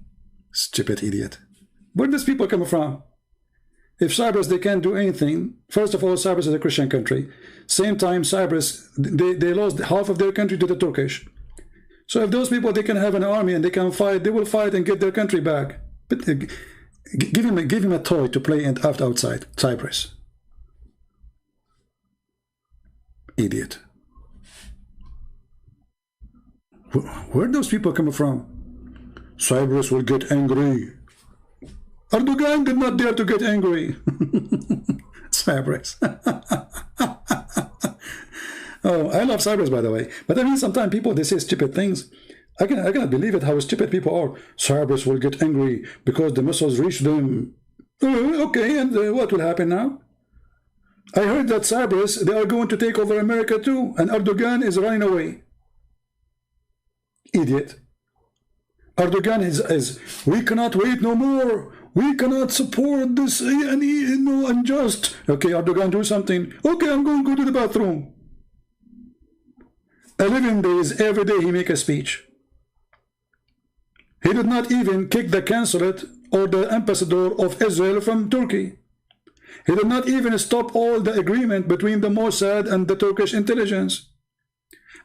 Stupid idiot. Where do these people come from? If Cyprus, they can't do anything. First of all, Cyprus is a Christian country. Same time, Cyprus, they lost half of their country to the Turkish. So if those people, they can have an army and they can fight, they will fight and get their country back. But give him a toy to play and act outside Cyprus. Idiot. Where those people come from? Cyprus will get angry. Erdogan did not dare to get angry. Cyprus. Oh, I love Cyprus, by the way. But I mean, sometimes people, they say stupid things. I cannot believe it, how stupid people are. Cyprus will get angry because the missiles reach them. Okay, and what will happen now? I heard that Cyprus, they are going to take over America too, and Erdogan is running away. Idiot. Erdogan is we cannot wait no more. We cannot support this unjust. Okay, Erdogan, do something. Okay, I'm going to go to the bathroom. 11 days, every day he make a speech. He did not even kick the consulate or the ambassador of Israel from Turkey. He did not even stop all the agreement between the Mossad and the Turkish intelligence.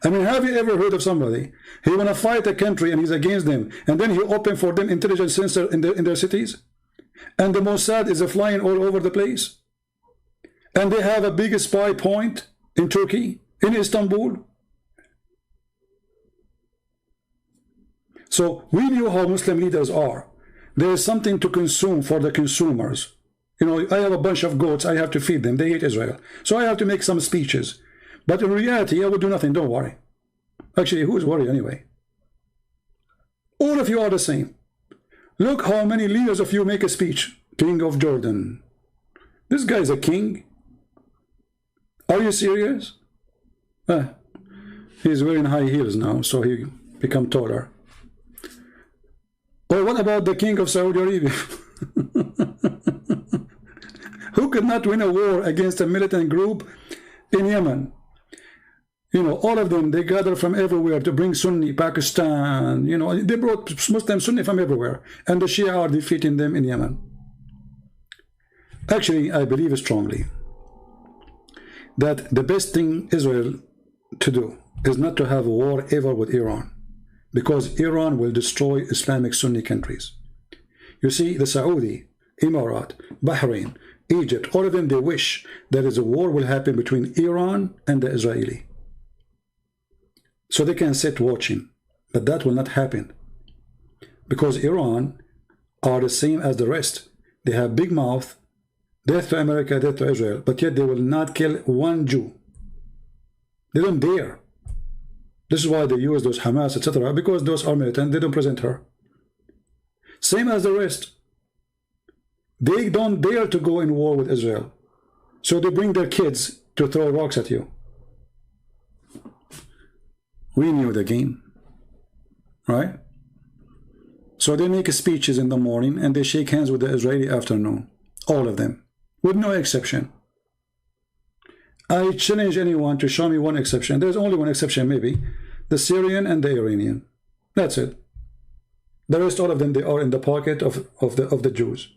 I mean, have you ever heard of somebody? He want to fight a country and he's against them, and then he open for them intelligence center in their cities, and the Mossad is flying all over the place, and they have a big spy point in Turkey. in Istanbul. So we knew how Muslim leaders are. There is something to consume for the consumers. You know, I have a bunch of goats, I have to feed them, they hate Israel. So I have to make some speeches. But in reality, I will do nothing, don't worry. Actually, who's worried anyway? All of you are the same. Look how many leaders of you make a speech. King of Jordan. This guy is a king. Are you serious? He's wearing high heels now, so he become taller. Or what about the king of Saudi Arabia? Who could not win a war against a militant group in Yemen? You know, all of them, they gather from everywhere to bring Sunni, Pakistan, you know, they brought Muslim Sunni from everywhere. And the Shia are defeating them in Yemen. Actually, I believe strongly that the best thing Israel to do is not to have a war ever with Iran, because Iran will destroy Islamic Sunni countries. You see, the Saudi, Emirat, Bahrain, Egypt, all of them, they wish that a war will happen between Iran and the Israeli. So they can sit watching, but that will not happen, because Iran are the same as the rest. They have big mouth, death to America, death to Israel, but yet they will not kill one Jew. They don't dare. This is why they use those Hamas, etc., because those are militant, they don't present her. Same as the rest. They don't dare to go in war with Israel. So they bring their kids to throw rocks at you. We knew the game, right? So they make speeches in the morning and they shake hands with the Israeli afternoon. All of them, with no exception. I challenge anyone to show me one exception. There's only one exception, maybe. The Syrian and the Iranian. That's it. The rest, all of them, they are in the pocket of the Jews.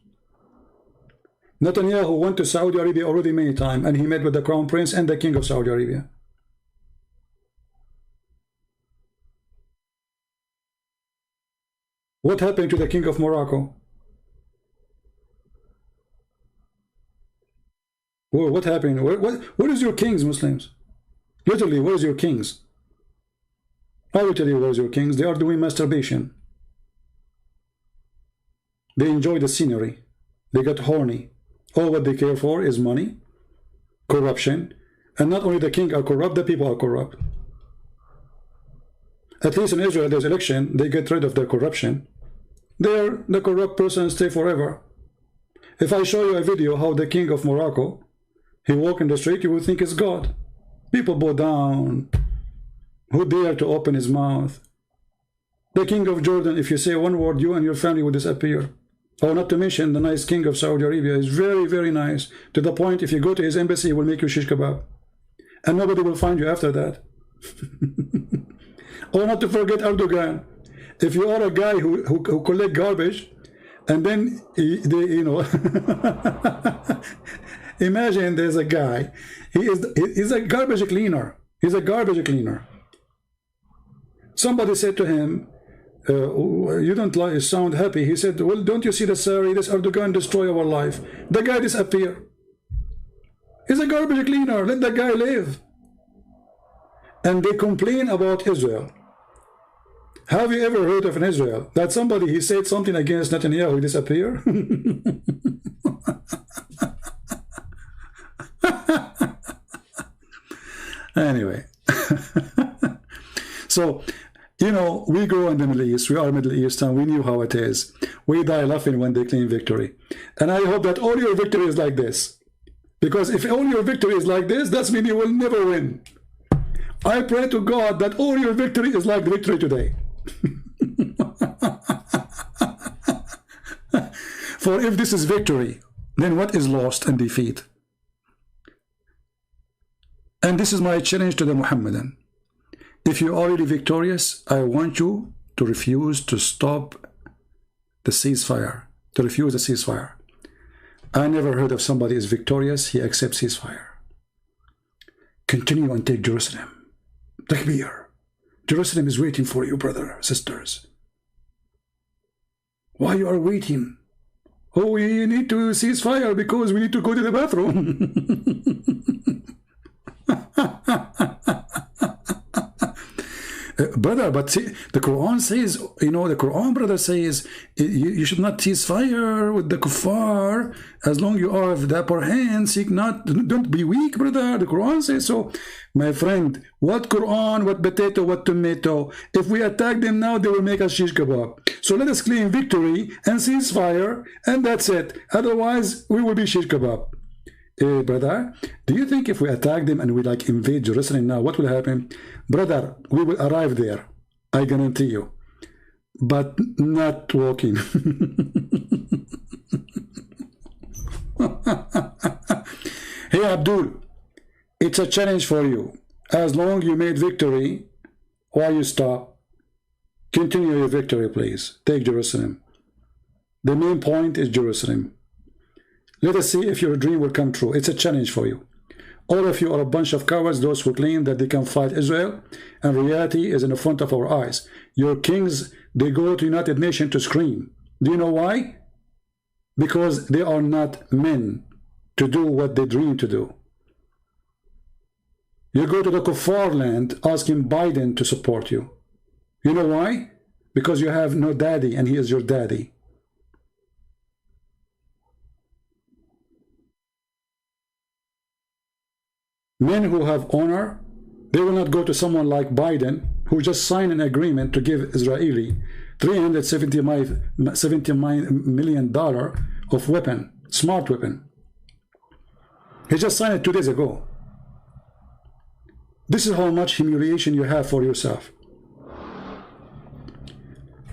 Netanyahu went to Saudi Arabia already many times, and he met with the Crown Prince and the King of Saudi Arabia. What happened to the King of Morocco? What happened? What is your kings, Muslims? Literally, what is your kings? I will tell you what is your kings. They are doing masturbation. They enjoy the scenery. They get horny. All what they care for is money, corruption, and not only the king are corrupt, the people are corrupt. At least in Israel, there's election, they get rid of their corruption. There, the corrupt person stay forever. If I show you a video how the king of Morocco, he walk in the street, you will think it's God. People bow down. Who dare to open his mouth? The king of Jordan, if you say one word, you and your family will disappear. Oh, not to mention the nice king of Saudi Arabia is very, very nice. To the point, if you go to his embassy, he will make you shish kebab. And nobody will find you after that. Oh, not to forget Erdogan. If you are a guy who collect garbage, and then, you know, imagine there's a guy, he's a garbage cleaner. He's a garbage cleaner. Somebody said to him, you don't sound happy. He said, well, don't you see the Sari, this Erdogan destroy our life. The guy disappear. He's a garbage cleaner. Let the guy live. And they complain about Israel. Have you ever heard of in Israel that somebody, he said something against Netanyahu, he disappear? Anyway. So, you know, we grow in the Middle East. We are Middle Eastern. We knew how it is. We die laughing when they claim victory. And I hope that all your victory is like this. Because if all your victory is like this, that means you will never win. I pray to God that all your victory is like the victory today. For if this is victory, then what is lost and defeat? And this is my challenge to the Muhammadan. If you're already victorious, I want you to refuse to stop the ceasefire, to refuse the ceasefire. I never heard of somebody is victorious, he accepts ceasefire. Continue and take Jerusalem. Takbir. Jerusalem is waiting for you, brother, sisters. Why you are waiting? Oh, we need to ceasefire because we need to go to the bathroom. Brother, but see, the Quran says, you know, the Quran, brother, says you should not cease fire with the kuffar as long you are of the upper hand. Seek not, don't be weak, brother. The Quran says so. My friend, what Quran, what potato, what tomato? If we attack them now, they will make us shish kebab. So let us claim victory and cease fire, and that's it. Otherwise, we will be shish kebab. Brother, do you think if we attack them and we like invade Jerusalem now, what will happen? Brother, we will arrive there, I guarantee you, but not walking. Hey Abdul, it's a challenge for you. As long you made victory, why you stop? Continue your victory, please. Take Jerusalem. The main point is Jerusalem. Let us see if your dream will come true. It's a challenge for you. All of you are a bunch of cowards, those who claim that they can fight Israel, and reality is in the front of our eyes. Your kings, they go to United Nations to scream. Do you know why? Because they are not men to do what they dream to do. You go to the kuffar land asking Biden to support you. You know why? Because you have no daddy and he is your daddy. Men who have honor, they will not go to someone like Biden, who just signed an agreement to give Israeli $370 million of weapon, smart weapon. He just signed it 2 days ago. This is how much humiliation you have for yourself.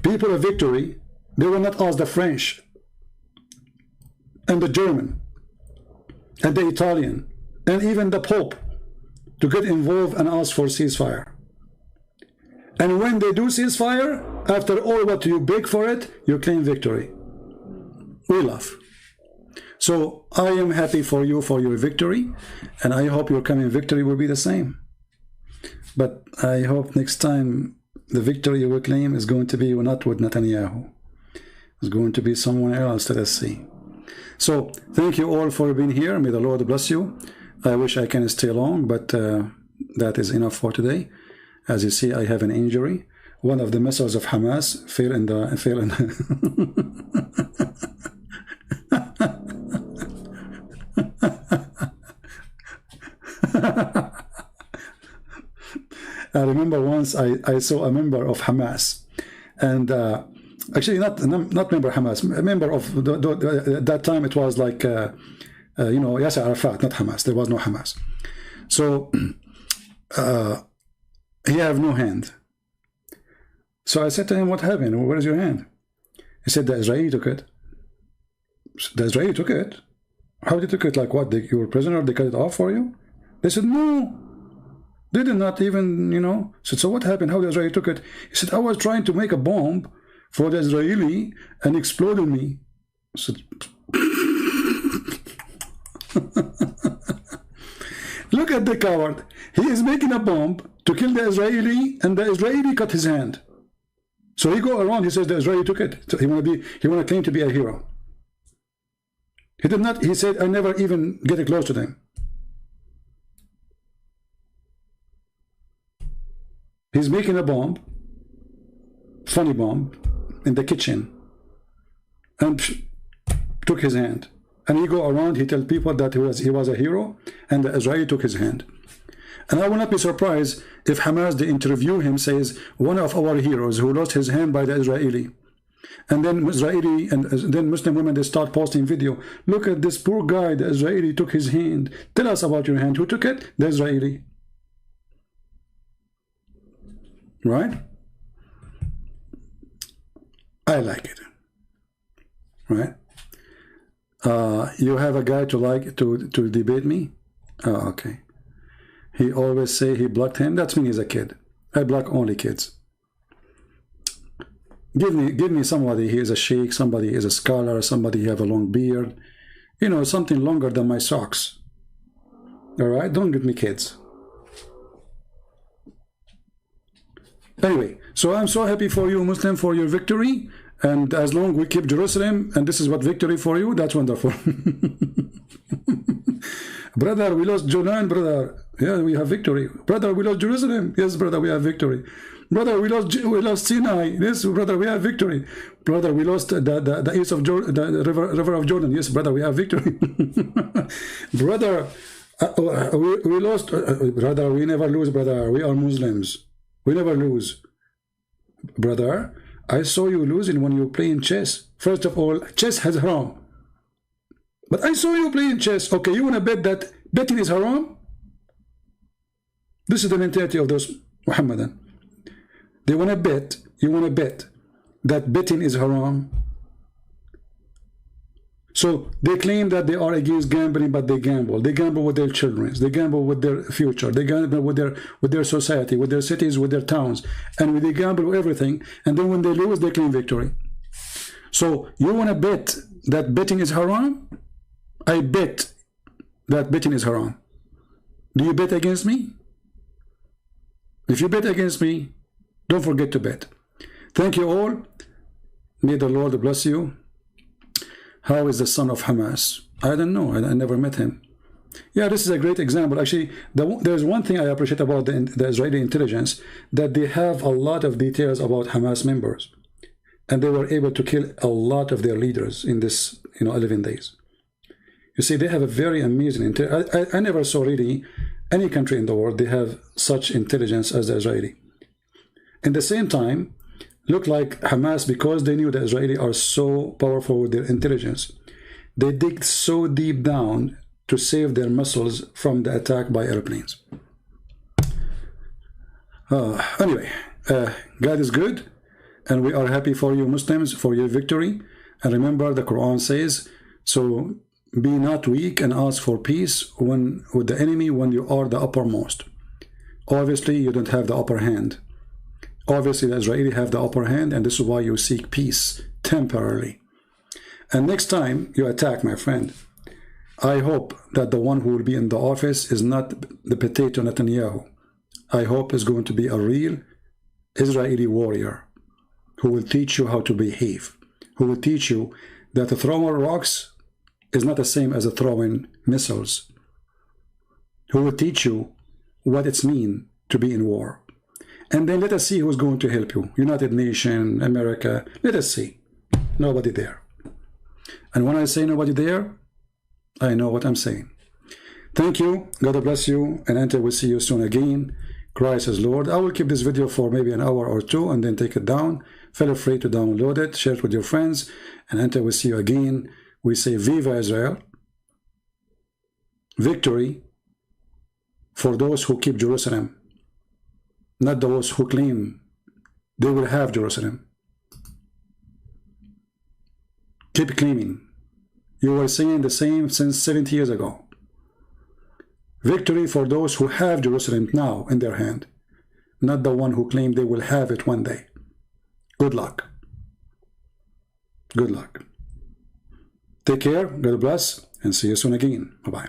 People of victory, they will not ask the French and the German and the Italian and even the Pope to get involved and ask for ceasefire. And when they do ceasefire, after all what you beg for it, you claim victory. We laugh. So I am happy for you for your victory, and I hope your coming victory will be the same. But I hope next time the victory you will claim is going to be not with Netanyahu. It's going to be someone else. Let us see. So thank you all for being here. May the Lord bless you. I wish I can stay long, but that is enough for today. As you see, I have an injury. One of the missiles of Hamas fell in the I remember once I saw a member of Hamas, and actually not member Hamas, a member of that time it was like you know, Yasser Arafat, not Hamas. There was no Hamas. So he have no hand. So I said to him, what happened? Where is your hand? He said, the Israeli took it. The Israeli took it? How did they took it? Like what? You were a prisoner? They cut it off for you? They said, no. They did not even, you know. I said, so what happened? How the Israeli took it? He said, I was trying to make a bomb for the Israeli and exploded me. I said, look at the coward. He is making a bomb to kill the Israeli, and the Israeli cut his hand. So he go around, he says the Israeli took it. So he want to claim to be a hero. He did not. He said, I never even get close to them. He's making a bomb, funny bomb, in the kitchen, and took his hand. And he go around, he tell people that he was a hero, and the Israeli took his hand. And I will not be surprised if Hamas, they interview him, says, one of our heroes who lost his hand by the Israeli. And then Israeli and then Muslim women, they start posting video. Look at this poor guy, the Israeli took his hand. Tell us about your hand. Who took it? The Israeli. Right? I like it. Right? You have a guy to debate me? Oh, okay. He always say he blocked him. That's mean he's a kid. I block only kids. Give me somebody. He is a sheikh. Somebody is a scholar. Somebody have a long beard. You know, something longer than my socks. All right. Don't give me kids. Anyway, so I'm so happy for you, Muslim, for your victory. And as long as we keep Jerusalem, and this is what victory for you, that's wonderful. Brother, we lost Jonan, brother. Yeah, we have victory. Brother, we lost Jerusalem. Yes, brother, we have victory. Brother, we lost Sinai. Yes, brother, we have victory. Brother, we lost the east of Jordan, the river of Jordan. Yes, brother, we have victory. Brother, we lost. Brother, we never lose, brother. We are Muslims. We never lose. Brother, I saw you losing when you were playing chess. First of all, chess has haram. But I saw you playing chess. Okay, you want to bet that betting is haram? This is the mentality of those Muhammadan. They want to bet, you want to bet that betting is haram. So they claim that they are against gambling, but they gamble. They gamble with their children. They gamble with their future. They gamble with their society, with their cities, with their towns. And they gamble with everything. And then when they lose, they claim victory. So you want to bet that betting is haram? I bet that betting is haram. Do you bet against me? If you bet against me, don't forget to bet. Thank you all. May the Lord bless you. How is the son of Hamas? I don't know. I never met him. Yeah, this is a great example. Actually, there's one thing I appreciate about the Israeli intelligence, that they have a lot of details about Hamas members. And they were able to kill a lot of their leaders in this 11 days. You see, they have a very amazing intelligence. I never saw really any country in the world, they have such intelligence as the Israeli. At the same time, look like Hamas, because they knew the Israeli are so powerful with their intelligence, they dig so deep down to save their missiles from the attack by airplanes. Anyway, God is good, and we are happy for you Muslims, for your victory. And remember, the Quran says, so be not weak and ask for peace with the enemy when you are the uppermost. Obviously, you don't have the upper hand. Obviously, the Israeli have the upper hand, and this is why you seek peace temporarily. And next time you attack, my friend, I hope that the one who will be in the office is not the potato Netanyahu. I hope is going to be a real Israeli warrior who will teach you how to behave, who will teach you that throwing rocks is not the same as throwing missiles, who will teach you what it's mean to be in war. And then let us see who's going to help you. United Nations, America, let us see. Nobody there. And when I say nobody there, I know what I'm saying. Thank you. God bless you. And until we see you soon again, Christ is Lord. I will keep this video for maybe an hour or two and then take it down. Feel free to download it, share it with your friends. And until we see you again, we say Viva Israel. Victory for those who keep Jerusalem, not those who claim they will have Jerusalem. Keep claiming. You were saying the same since 70 years ago. Victory for those who have Jerusalem now in their hand, not the one who claim they will have it one day. Good luck. Good luck. Take care, God bless, and see you soon again. Bye-bye.